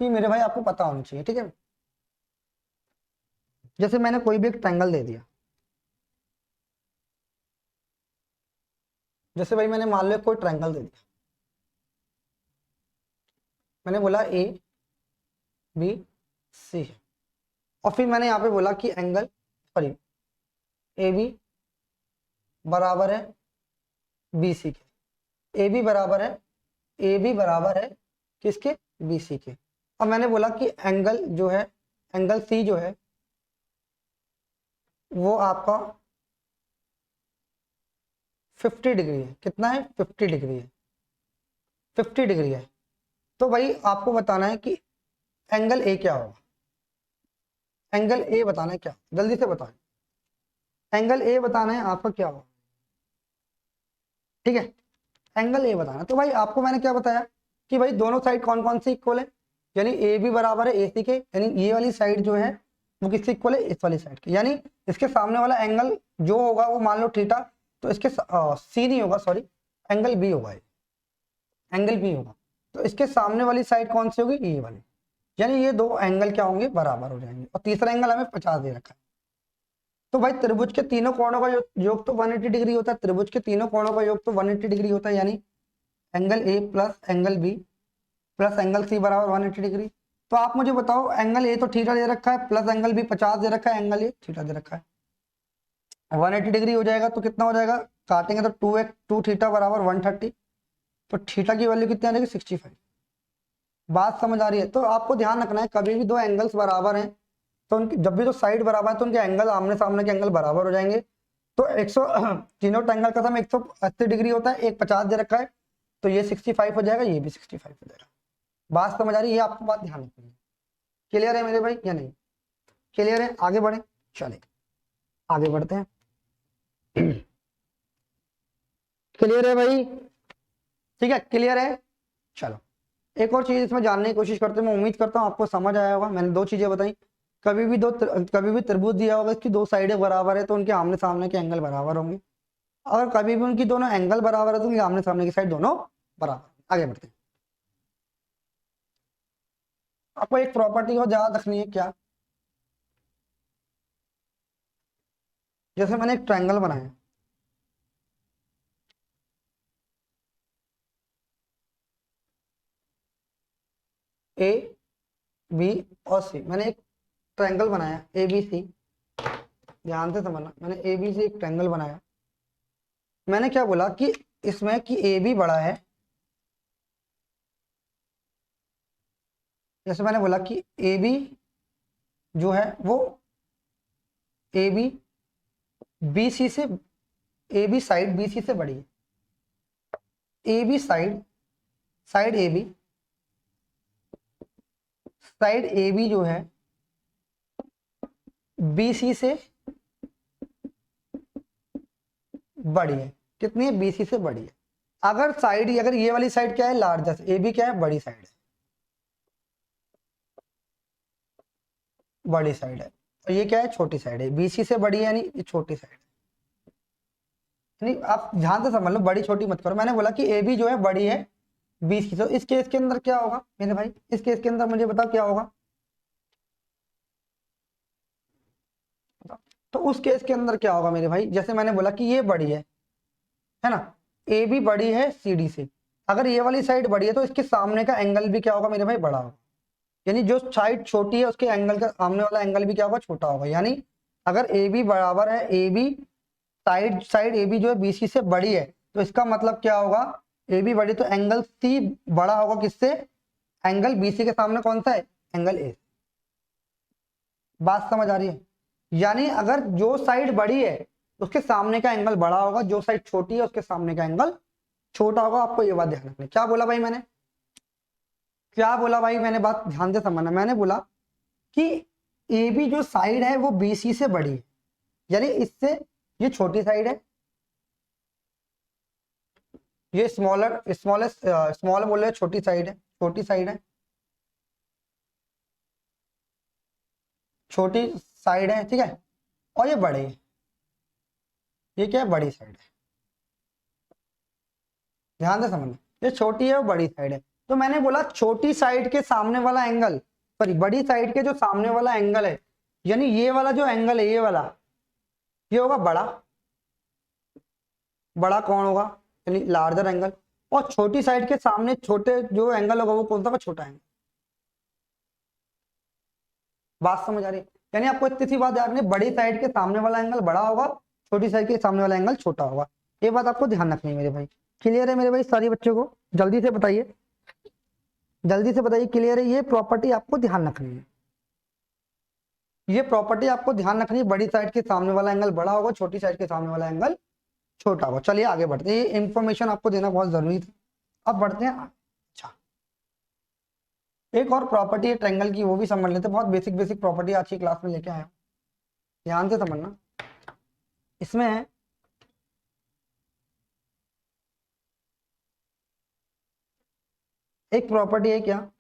कि मेरे भाई आपको पता होनी चाहिए, ठीक है? जैसे मैंने कोई भी एक ट्रायंगल दे दिया, जैसे भाई मैंने मान लो कोई ट्रायंगल दे दिया, मैंने बोला ए बी सी है, और फिर मैंने यहाँ पे बोला कि एंगल, सॉरी, ए बी बराबर है बी सी के, ए बी बराबर है, ए बी बराबर है किसके? बी सी के। अब मैंने बोला कि एंगल जो है, एंगल सी जो है वो आपका 50 डिग्री है। कितना है? 50 डिग्री है, 50 डिग्री है। तो भाई आपको बताना है कि एंगल ए क्या होगा, एंगल ए बताना है क्या, जल्दी से बताएं। एंगल ए बताना है आपका क्या होगा, ठीक है? एंगल ए बताना। तो भाई आपको मैंने क्या बताया कि भाई दोनों साइड कौन कौन सी इक्वल है, यानी ए बी बराबर है ए सी के, यानी ये वाली साइड जो है वो किससे इक्वल है? इस वाली साइड के। यानी इसके सामने वाला एंगल जो होगा वो मान लो थीटा, तो इसके सी नहीं होगा, सॉरी, एंगल बी होगा, एंगल बी होगा। तो इसके सामने वाली साइड कौन सी होगी? ये वाली। यानी ये दो एंगल क्या होंगे? बराबर हो जाएंगे। और तीसरा एंगल हमें 50 दे रखा है। तो भाई त्रिभुज के तीनों कोणों का योग तो 180 डिग्री होता है, त्रिभुज के तीनों कोणों का योग तो 180 डिग्री होता है, यानी angle A plus angle B plus angle C बराबर 180 डिग्री। तो आप मुझे बताओ, एंगल ए तो थीटा दे रखा है, प्लस एंगल बी 50 दे रखा है, एंगल ए थीटा दे रखा है, 180 डिग्री हो जाएगा। तो कितना हो जाएगा? काटेंगे तो 2 थीटा बराबर 130, तो थीटा की वैल्यू कितनी आ जाएगी? 65। बात समझ आ रही है? तो आपको ध्यान रखना है, कभी भी दो एंगल्स बराबर हैं तो उनकी, जब भी दो साइड बराबर है तो उनके एंगल, आमने सामने के एंगल बराबर हो जाएंगे। तो 100 तीनों ट्रायंगल का सम 180 डिग्री होता है, एक 50 दे रखा है, तो ये 65 हो जाएगा, ये भी 65 हो जाएगा। बात समझ आ रही है? ये आपको बात ध्यान रखनी है। क्लियर है मेरे भाई या नहीं? क्लियर है? आगे बढ़े, चले आगे बढ़ते हैं। क्लियर है भाई? ठीक है, क्लियर है? चलो एक और चीज इसमें जानने की कोशिश करते हैं, मैं उम्मीद करता हूँ आपको समझ आया होगा। मैंने दो चीजें बताई, कभी भी त्रिभुज दिया होगा, इसकी दो साइडें बराबर है तो उनके आमने सामने के एंगल बराबर होंगे। अगर कभी भी उनकी दोनों एंगल बराबर है तो उनके आमने सामने की साइड दोनों बराबर। आगे बढ़ते हैं। आपको एक प्रॉपर्टी को याद रखनी है, क्या? जैसे मैंने एक ट्रायंगल बनाया, ए बी और सी। मैंने एक ट्रायंगल बनाया ए बी सी, ध्यान से समझना। मैंने ए बी सी एक ट्रायंगल बनाया। मैंने क्या बोला कि इसमें कि ए बी बड़ा है। जैसे मैंने बोला कि ए बी जो है वो ए बी बी सी से, A B side B C से बड़ी है। A B side, side A B, side A B जो है बी सी से बड़ी है। कितनी है? बी सी से बड़ी है। अगर साइड, अगर ये वाली साइड क्या है? लार्जेस्ट। ए बी क्या है? बड़ी साइड है, बड़ी साइड है। और ये क्या है? छोटी साइड है। बी सी से बड़ी है यानी ये छोटी साइड है। यानी आप ध्यान से समझ लो, बड़ी छोटी मत करो। मैंने बोला कि ए बी जो है बड़ी है बी सी। तो इस केस के अंदर क्या होगा मेरे भाई? इस केस के अंदर मुझे बताओ क्या होगा। तो उस केस के अंदर क्या होगा मेरे भाई? जैसे मैंने बोला कि ये बड़ी है ना, ए बी बड़ी है सी डी से। अगर ये वाली साइड बड़ी है तो इसके सामने का एंगल भी क्या होगा मेरे भाई? बड़ा होगा। यानी जो साइड छोटी है उसके एंगल का सामने वाला एंगल भी क्या होगा? छोटा होगा। यानी अगर ए बी बराबर है, A B side, side A B जो है बी सी से बड़ी है, तो इसका मतलब क्या होगा? ए बी बड़ी तो एंगल सी बड़ा होगा किससे? एंगल बी सी के सामने कौन सा है? एंगल ए। बात समझ आ रही है? यानी अगर जो साइड बड़ी है उसके सामने का एंगल बड़ा होगा, जो साइड छोटी है उसके सामने का एंगल छोटा होगा। आपको ये बात ध्यान रखनी। क्या बोला भाई मैंने? क्या बोला भाई मैंने? बात ध्यान से समझना। मैंने बोला कि ए बी जो साइड है वो बी सी से बड़ी है, यानी इससे ये छोटी साइड है। ये स्मॉलर, स्मॉलेस्ट, स्मॉल बोल रहे, छोटी साइड है, छोटी साइड है, छोटी साइड है, ठीक है। और ये बड़ी है, ये क्या है? बड़ी साइड है। ध्यान से समझना, ये छोटी है और बड़ी साइड है। तो मैंने बोला छोटी साइड के सामने वाला एंगल, सॉरी बड़ी साइड के जो सामने वाला एंगल है, यानी ये वाला जो एंगल है ये वाला, ये होगा बड़ा। बड़ा कौन होगा? यानी लार्जर एंगल। और छोटी साइड के सामने छोटे जो एंगल होगा वो कौन सा होगा? छोटा एंगल। बात समझ आ रही है? यानी आपको इतनी सी बात याद रखनी, बड़ी साइड के सामने वाला एंगल बड़ा होगा, छोटी साइड के सामने वाला एंगल छोटा होगा। ये बात आपको ध्यान रखनी है मेरे भाई। क्लियर है मेरे भाई? सारे बच्चों को जल्दी से बताइए, जल्दी से बताइए। क्लियर है? ये प्रॉपर्टी आपको ध्यान रखनी है, ये प्रॉपर्टी आपको ध्यान रखनी है। बड़ी साइड के सामने वाला एंगल बड़ा होगा, छोटी साइड के सामने वाला एंगल छोटा होगा। चलिए आगे बढ़ते हैं, ये इंफॉर्मेशन आपको देना बहुत जरूरी था। अब बढ़ते हैं। अच्छा, एक और प्रॉपर्टी है ट्रायंगल की, वो भी समझ लेते हैं। बहुत बेसिक बेसिक प्रॉपर्टी आज की क्लास में लेके आया हूं, ध्यान से समझना। इसमें है एक प्रॉपर्टी है, क्या?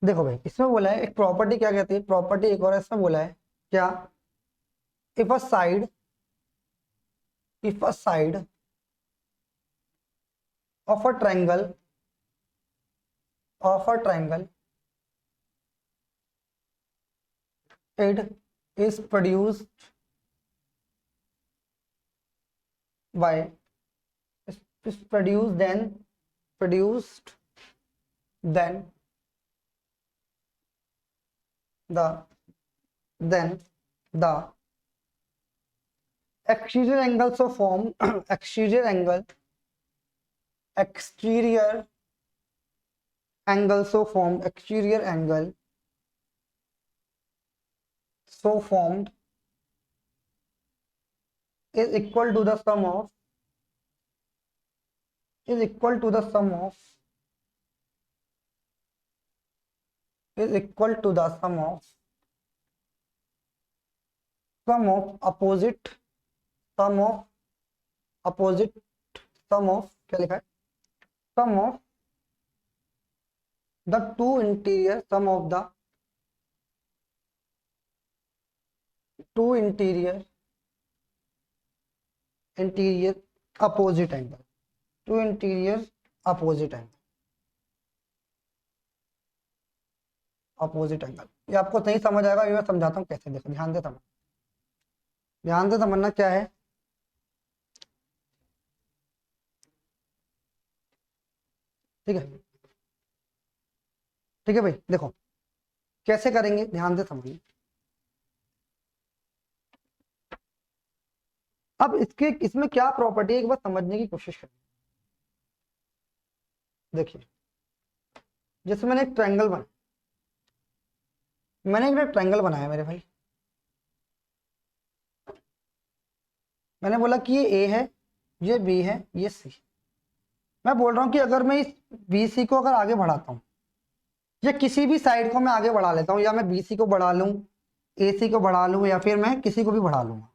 देखो भाई, इसमें बोला है एक प्रॉपर्टी, क्या कहती है प्रॉपर्टी, एक और इसमें बोला है क्या? If a side, if a side of a triangle, of a triangle, it is produced by, is produced then, produced then the, then the exterior angles of form exterior angle, exterior angles of form, exterior angle so formed is equal to the sum of is equal to the sum of is equal to the sum of opposite sum of क्या लिखा है, sum of the two interior sum of the two interior opposite angle, two interior opposite angle। ये आपको नहीं समझ आएगा, ये मैं समझाता हूँ कैसे। देखो ध्यान से समझना क्या है। ठीक है ठीक है भाई, देखो कैसे करेंगे, ध्यान से समझिए। अब इसमें क्या प्रॉपर्टी है एक बार समझने की कोशिश करें। देखिए जैसे मैंने एक ट्रायंगल बनाया मेरे भाई, मैंने बोला कि ये ए है, ये बी है, ये सी। मैं बोल रहा हूं कि अगर मैं इस बी सी को अगर आगे बढ़ाता हूं, या किसी भी साइड को मैं आगे बढ़ा लेता हूं, या मैं बी सी को बढ़ा लूं, ए सी को बढ़ा लूं, या फिर मैं किसी को भी बढ़ा लूंगा।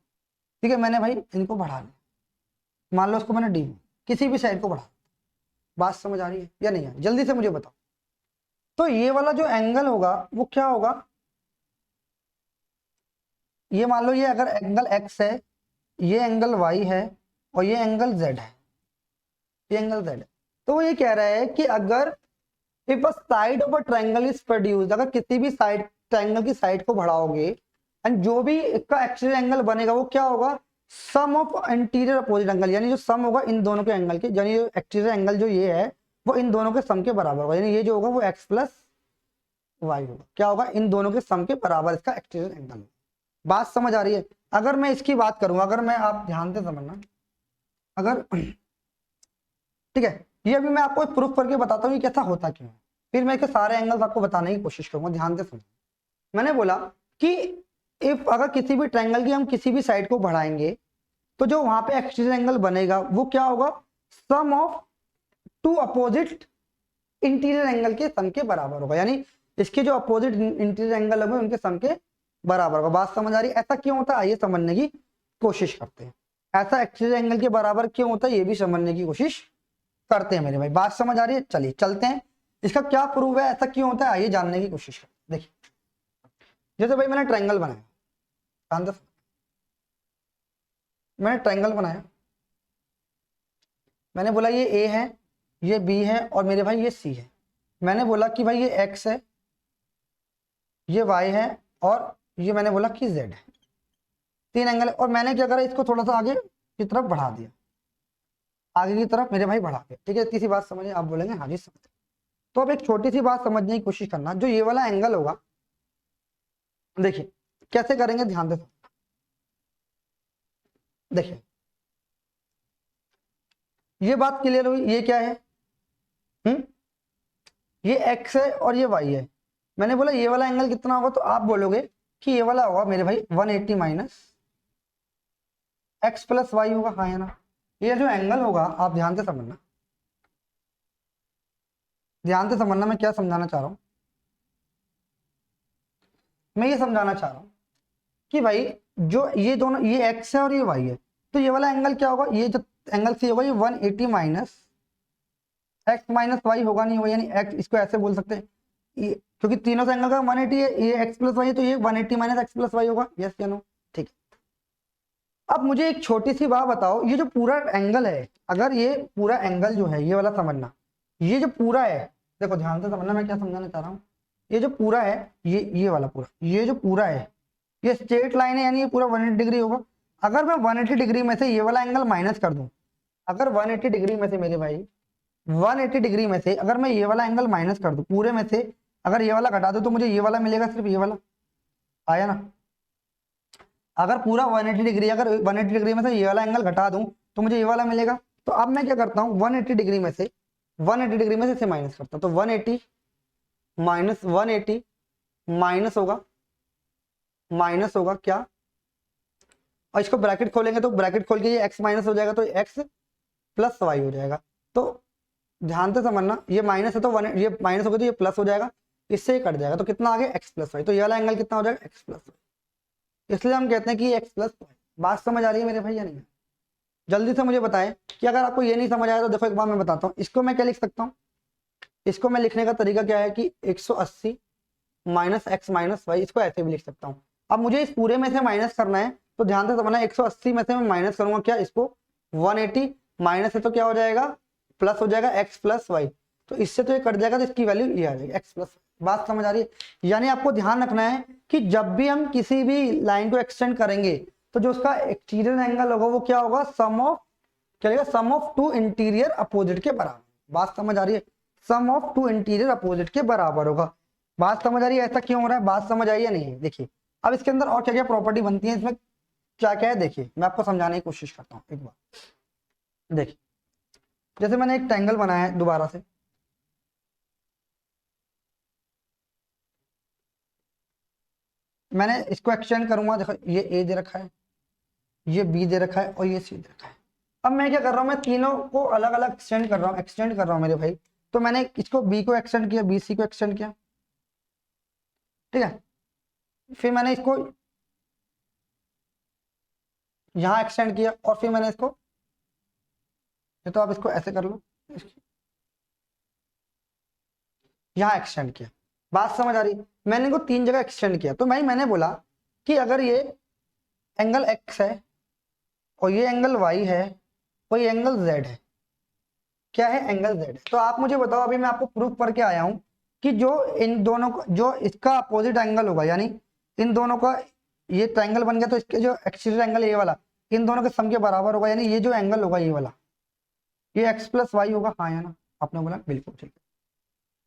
ठीक है, मैंने भाई इनको बढ़ा लिया, मान लो उसको मैंने डी, किसी भी साइड को बढ़ा। बात समझ आ रही है या नहीं आ रही, जल्दी से मुझे बताओ। तो ये वाला जो एंगल होगा वो क्या होगा, ये मान लो ये अगर एंगल एक्स है, ये एंगल वाई है, और ये एंगल जेड है, ये एंगल जेड है। तो वो ये कह रहा है कि अगर if a side of a triangle is produced, अगर किसी भी साइड ट्रायंगल की साइड को बढ़ाओगे, एंड जो भी इसका एक्सटीरियर एंगल बनेगा वो क्या होगा, sum of interior opposite angle, यानी जो सम होगा इन दोनों के एंगल के, यानी जो एक्सटीरियर एंगल जो ये है वो इन दोनों के सम के बराबर होगा, यानी ये जो होगा वो एक्स प्लस वाई होगा। क्या होगा, इन दोनों के सम के बराबर इसका एक्सटीरियर एंगल। बात समझ आ रही है। अगर मैं इसकी बात करूंगा, अगर मैं, आप ध्यान से समझना, अगर ठीक है, ये अभी मैं आपको प्रूफ करके बताता हूँ ये कैसा होता क्यों है, फिर मैं इसके सारे एंगल्स आपको बताने की कोशिश करूंगा। ध्यान से सुनो, मैंने बोला कि इफ अगर किसी भी ट्रायंगल की हम किसी भी साइड को बढ़ाएंगे, तो जो वहां पे एक्सटीरियर एंगल बनेगा वो क्या होगा, sum of two opposite interior angle के सम के बराबर होगा, यानी इसके जो अपोजिट इंटीरियर एंगल होंगे उनके सम के बराबर होगा। बात समझ आ रही है। ऐसा क्यों होता है, आइए समझने की कोशिश करते हैं। ऐसा एक्सटीरियर एंगल के बराबर क्यों होता है ये भी समझने की कोशिश करते हैं मेरे भाई। बात समझ आ रही है, चलिए चलते हैं। इसका क्या प्रूफ है, ऐसा क्यों होता है, आइए जानने की कोशिश करते हैं। देखिए जैसे भाई मैंने ट्रायंगल बनाया, मैंने ट्रायंगल बनाया, मैंने बोला ये ए है, ये बी है, और मेरे भाई ये सी है। मैंने बोला कि भाई ये एक्स है, ये वाई है, और ये मैंने बोला कि जेड है। तीन एंगल, और मैंने क्या करा, इसको थोड़ा सा आगे की तरफ बढ़ा दिया, आगे की तरफ मेरे भाई बढ़ा दिया। ठीक है, इतनी सी बात समझिए, आप बोलेंगे हाँ जी समझ। तो अब एक छोटी सी बात समझने की कोशिश करना, जो ये वाला एंगल होगा, देखिए कैसे करेंगे, ध्यान से देखिए, ये बात क्लियर हुई, ये क्या है, ये एक्स है और ये वाई है। मैंने बोला ये वाला एंगल कितना होगा, तो आप बोलोगे कि ये वाला होगा मेरे भाई 180 माइनस एक्स प्लस वाई होगा, हाँ है ना। ये जो एंगल होगा, आप ध्यान से समझना, ध्यान से समझना मैं क्या समझाना चाह रहा हूं। मैं ये समझाना चाह रहा हूं कि भाई जो ये दोनों, ये एक्स है और ये वाई है, तो ये वाला एंगल क्या होगा, ये जो एंगल सी होगा ये 180 माइनस एक्स माइनस वाई होगा, नहीं होगा, यानी एक्स, इसको ऐसे बोल सकते हैं, ये क्योंकि तीनों से एंगल का 180 है, ये एक्स प्लस वाई है, तो ये 180 माइनस एक्स प्लस वाई होगा। यस या नो, ठीक है। अब मुझे एक छोटी सी बात बताओ, ये जो पूरा एंगल है, अगर ये पूरा एंगल जो है ये वाला समझना, ये जो पूरा है, देखो ध्यान से समझना मैं क्या समझाना चाह रहा हूँ। ये जो पूरा है, ये वाला पूरा, ये जो पूरा है, ये स्ट्रेट लाइन है, यानी ये पूरा 180 डिग्री होगा। अगर मैं 180 डिग्री में से ये वाला एंगल माइनस कर दूं, अगर 180 डिग्री में से मेरे भाई 180 डिग्री में से अगर मैं ये वाला एंगल माइनस कर दूं, पूरे में से अगर ये वाला घटा दूं, तो मुझे ये वाला मिलेगा, सिर्फ ये वाला आया ना। अगर पूरा 180 डिग्री, अगर 180 डिग्री में से ये वाला एंगल घटा दूं तो मुझे ये वाला मिलेगा। तो अब मैं क्या करता हूँ, 180 डिग्री में से 180 डिग्री में से इसे माइनस करता हूँ, तो 180 माइनस 180 माइनस होगा क्या, और इसको ब्रैकेट खोलेंगे तो ब्रैकेट खोल के ये एक्स माइनस हो जाएगा, तो एक्स प्लस वाई हो जाएगा। तो ध्यान से समझना, ये माइनस है तो वन, ये माइनस हो गया तो ये प्लस हो जाएगा, इससे ही कट जाएगा, तो कितना आ गया एक्स प्लस वाई, तो ये वाला एंगल कितना हो जाएगा एक्स प्लस वाई, इसलिए हम कहते हैं कि एक्स प्लस वाई। बात समझ आ रही है मेरे भाई या नहीं? जल्दी से मुझे बताएं कि अगर आपको ये नहीं समझ आया तो देखो एक बार मैं बताता हूँ, इसको मैं क्या लिख सकता हूँ, इसको मैं लिखने का तरीका क्या है कि 180 माइनस एक्स माइनस वाई, इसको ऐसे भी लिख सकता हूँ। अब मुझे इस पूरे में से माइनस करना है, तो ध्यान से समझना, 180 में से मैं माइनस करूंगा क्या, इसको 180 माइनस है तो क्या हो जाएगा प्लस हो जाएगा एक्स प्लस वाई, तो इससे तो ये कट जाएगा, तो इसकी वैल्यू ये आ जाएगी एक्स प्लस। बात समझ आ रही है? यानी आपको ध्यान रखना है कि जब भी हम किसी भी लाइन को एक्सटेंड करेंगे तो जो उसका एक्सटीरियर एंगल होगा वो क्या होगा, सम ऑफ, क्या रहेगा, सम ऑफ टू इंटीरियर अपोजिट के बराबर। बात समझ आ रही है? Sum of to interior opposite के बराबर होगा। बात समझ आ रही है ऐसा क्यों हो रहा है? बात समझ आई या नहीं? देखिए अब इसके अंदर और क्या क्या प्रॉपर्टी बनती है, इसमें क्या क्या है, देखिए मैं आपको समझाने की कोशिश करता हूँ एक बार। देखिए जैसे मैंने एक ट्रायंगल बनाया है, दोबारा से मैंने इसको एक्सटेंड करूंगा, देखो ये ए दे रखा है, ये बी दे रखा है और ये सी दे रखा है। अब मैं क्या कर रहा हूँ, मैं तीनों को अलग अलग एक्सटेंड कर रहा हूँ, एक्सटेंड कर रहा हूँ मेरे भाई। तो मैंने इसको बी को एक्सटेंड किया, बी सी को एक्सटेंड किया, ठीक है, फिर मैंने इसको यहाँ एक्सटेंड किया और फिर मैंने इसको, तो आप इसको ऐसे कर लो, यहाँ एक्सटेंड किया। बात समझ आ रही? मैंने इनको तीन जगह एक्सटेंड किया, तो भाई मैंने बोला कि अगर ये एंगल एक्स है और ये एंगल वाई है और ये एंगल जेड है, क्या है, एंगल जेड। तो आप मुझे बताओ, अभी मैं आपको प्रूफ करके आया हूं कि जो इन दोनों को, जो इसका अपोजिट एंगल होगा, यानी इन दोनों का ये ट्रायंगल बन गया, तो इसके जो एक्सटीरियर एंगल ये वाला इन दोनों के सम के बराबर होगा, यानी ये जो एंगल होगा ये वाला, ये एक्स प्लस वाई होगा, हाँ या ना? आपने बोला बिल्कुल ठीक है।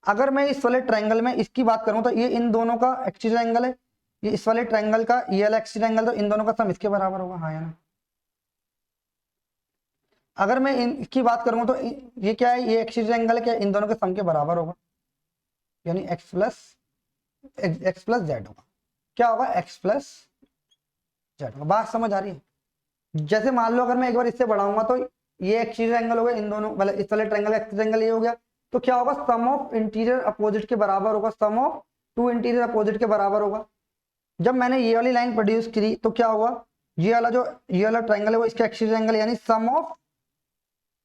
अगर मैं इस वाले ट्रायंगल में इसकी बात करूं तो ये इन दोनों का एक्सटीरियर एंगल है, ये इस वाले ट्रायंगल का ये वाला एक्सटीरियर एंगल, तो इन दोनों का सम इसके बराबर होगा, हाँ या ना? अगर मैं इनकी बात करूंगा तो ये क्या है, ये एक्सटीरियर एंगल है, क्या इन दोनों के सम के बराबर होगा, यानी एक्स प्लस जेड होगा, क्या होगा, एक्स प्लस जेड होगा। बात समझ आ रही है? जैसे मान लो अगर मैं एक बार इससे बढ़ाऊंगा तो ये एक्सटीरियर एंगल होगा, इन दोनों मतलब इस वाले ट्रायंगल का एक्सटीरियर एंगल ये हो गया, तो क्या होगा, सम ऑफ इंटीरियर अपोजिट के बराबर होगा, sum of to interior opposite के बराबर होगा। जब मैंने ये वाली लाइन प्रोड्यूस करी तो क्या हुआ, ये वाला जो ये वाला ट्रायंगल है वो इसका एक्सटीरियर एंगल यानी सम ऑफ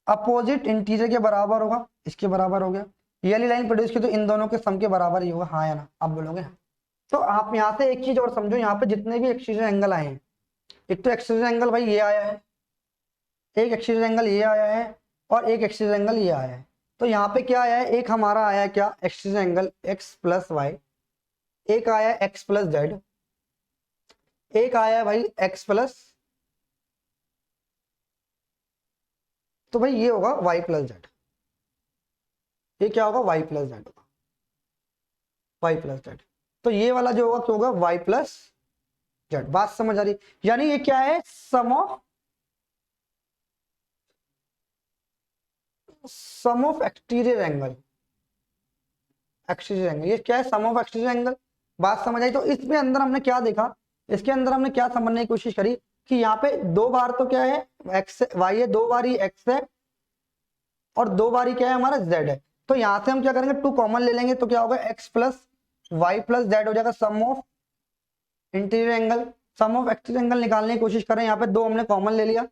अपोजिट इंटीरियर के बराबर होगा, इसके बराबर हो गया। ये वाली लाइन प्रोड्यूस की तो इन दोनों के सम के बराबर ही होगा, हाँ या ना? आप बोलोगे हाँ। तो आप यहाँ से एक चीज और समझो, यहाँ पे जितने भी एक्सटीरियर एंगल आए हैं, एक तो एक्सटीरियर एंगल भाई ये आया है, एक एक्सटीरियर एंगल ये आया है और एक एक्सटीरियर एंगल ये आया है। तो यहाँ पे क्या आया है, एक हमारा आया है क्या, exterior angle x plus y, एक आया है एक्स प्लस जेड, एक आया है भाई एक्स प्लस, तो भाई ये होगा वाई प्लस जेड, ये क्या होगा, वाई प्लस जेड होगा, वाई प्लस जेड। तो ये वाला जो होगा क्या होगा, वाई प्लस जेड। बात समझ आ रही? यानी ये क्या है, sum of exterior angle, exterior angle, ये क्या है, सम ऑफ एक्सटीरियर एंगल। बात समझ आई? तो इसमें अंदर हमने क्या देखा, इसके अंदर हमने क्या समझने की कोशिश करी कि यहाँ पे दो बार तो क्या है, एक्स वाई है, दो बार ही एक्स है और दो बार ही क्या है हमारा जेड है। तो यहाँ से हम क्या करेंगे, टू कॉमन ले लेंगे, तो क्या होगा, X plus Y plus Z हो जाएगा, sum of interior angle. Sum of exterior angle निकालने की कोशिश करें, यहाँ पे दो हमने कॉमन ले लिया,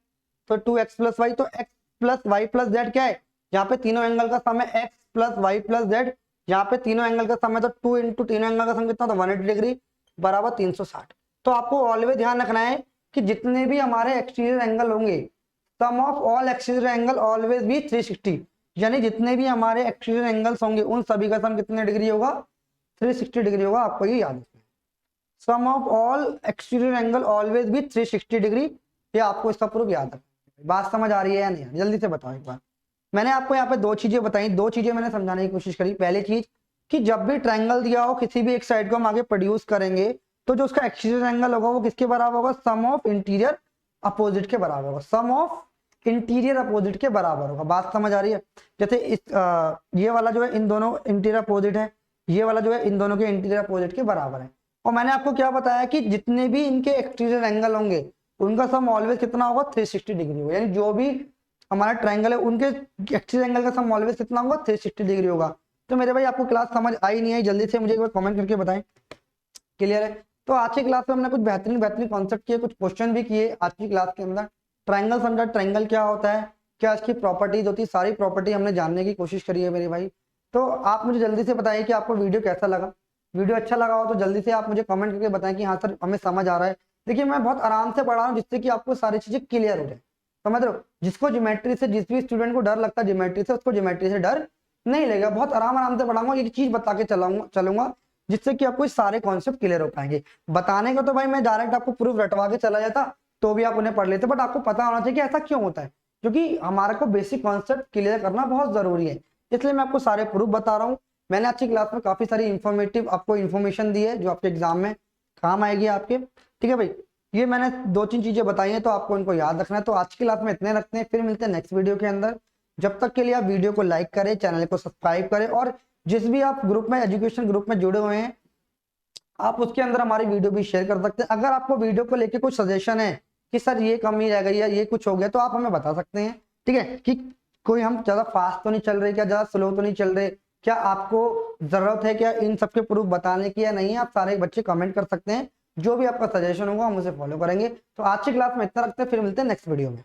तो टू एक्स प्लस वाई, तो x plus Y plus z क्या है, यहाँ पे तीनों एंगल का सम है x plus Y plus z, यहाँ पे तीनों एंगल का सम है, तो टू इंटू तीनों एंगल का सम कितना, तो 180 डिग्री बराबर 360। तो आपको ऑलवेज ध्यान रखना है कि जितने भी हमारे एक्सटीरियर एंगल होंगे, sum of all exterior angle always भी 360, यानी जितने भी हमारे एक्सटीरियर एंगल्स होंगे उन सभी का सम कितने डिग्री होगा, 360 डिग्री होगा। आपको ये याद रखना है, sum of all exterior angle always भी 360 डिग्री, ये आपको इसका प्रूफ याद रखना है। बात समझ आ रही है या नहीं? जल्दी से बताओ एक बार। मैंने आपको यहाँ पे दो चीजें बताई, दो चीजें मैंने समझाने की कोशिश करी। पहली चीज कि जब भी ट्रायंगल दिया हो किसी भी एक साइड को हम आगे प्रोड्यूस करेंगे तो जो उसका एक्सटीरियर एंगल होगा वो किसके बराबर होगा, सम ऑफ इंटीरियर अपोजिट के बराबर होगा, सम ऑफ इंटीरियर अपोजिट के बराबर होगा। बात समझ आ रही है? जैसे ये वाला जो है इन दोनों इंटीरियर अपोजिट है, ये वाला जो है इन दोनों के इंटीरियर अपोजिट के बराबर है। और मैंने आपको क्या बताया कि जितने भी इनके एक्सटीरियर एंगल होंगे उनका सम ऑलवेज कितना होगा, 360 डिग्री होगा, यानी जो भी हमारा ट्रायंगल है उनके एक्सिस एंगल का सम ऑलवेज कितना होगा 360 डिग्री होगा। तो मेरे भाई आपको क्लास समझ आई नहीं आई, जल्दी से मुझे एक बार कमेंट करके बताएं। क्लियर है? तो आज की क्लास में हमने कुछ बेहतरीन बेहतरीन कॉन्सेप्ट किए, कुछ क्वेश्चन भी किए आज की क्लास के अंदर। ट्रायंगल समझा, ट्रायंगल क्या होता है, क्या इसकी प्रॉपर्टीज होती है, सारी प्रॉपर्टी हमने जानने की कोशिश करी है मेरे भाई। तो आप मुझे जल्दी से बताइए कि आपको वीडियो कैसा लगा। वीडियो अच्छा लगा हो तो जल्दी से आप मुझे कमेंट करके बताएं कि हाँ सर हमें समझ आ रहा है। देखिए मैं बहुत आराम से पढ़ा रहा हूँ जिससे कि आपको सारी चीजें क्लियर हो जाए। समझ रहे हो? जिसको ज्योमेट्री से, जिस भी स्टूडेंट को डर लगता है ज्योमेट्री से, उसको ज्योमेट्री से डर नहीं लगेगा। बहुत आराम आराम से पढ़ाऊंगा, एक चीज बता के चलूंगा जिससे कि आपको सारे कॉन्सेप्ट क्लियर हो पाएंगे। बताने का तो भाई मैं डायरेक्ट आपको प्रूफ रटवा के चला जाता तो भी आप उन्हें पढ़ लेते, बट आपको पता होना चाहिए कि ऐसा क्यों होता है, क्योंकि हमारे को बेसिक कॉन्सेप्ट क्लियर करना बहुत जरूरी है। इसलिए मैं आपको सारे प्रूफ बता रहा हूँ। मैंने अच्छी क्लास में काफी सारी इंफॉर्मेटिव आपको इन्फॉर्मेशन दी है जो आपके एग्जाम में काम आएगी आपके। ठीक है भाई, ये मैंने 2-3 चीजें बताई हैं तो आपको इनको याद रखना है। तो आज की क्लास में इतने रखते हैं, फिर मिलते हैं नेक्स्ट वीडियो के अंदर। जब तक के लिए आप वीडियो को लाइक करें, चैनल को सब्सक्राइब करें, और जिस भी आप ग्रुप में, एजुकेशन ग्रुप में जुड़े हुए हैं, आप उसके अंदर हमारी वीडियो भी शेयर कर सकते हैं। अगर आपको वीडियो को लेके कुछ सजेशन है कि सर ये कमी रह गई या ये कुछ हो गया, तो आप हमें बता सकते हैं। ठीक है, कि कोई हम ज्यादा फास्ट तो नहीं चल रहे, क्या ज्यादा स्लो तो नहीं चल रहे, क्या आपको जरूरत है क्या इन सबके प्रूफ बताने की या नहीं, आप सारे बच्चे कमेंट कर सकते हैं। जो भी आपका सजेशन होगा हम उसे फॉलो करेंगे। तो आज की क्लास में इतना रखते हैं, फिर मिलते हैं नेक्स्ट वीडियो में।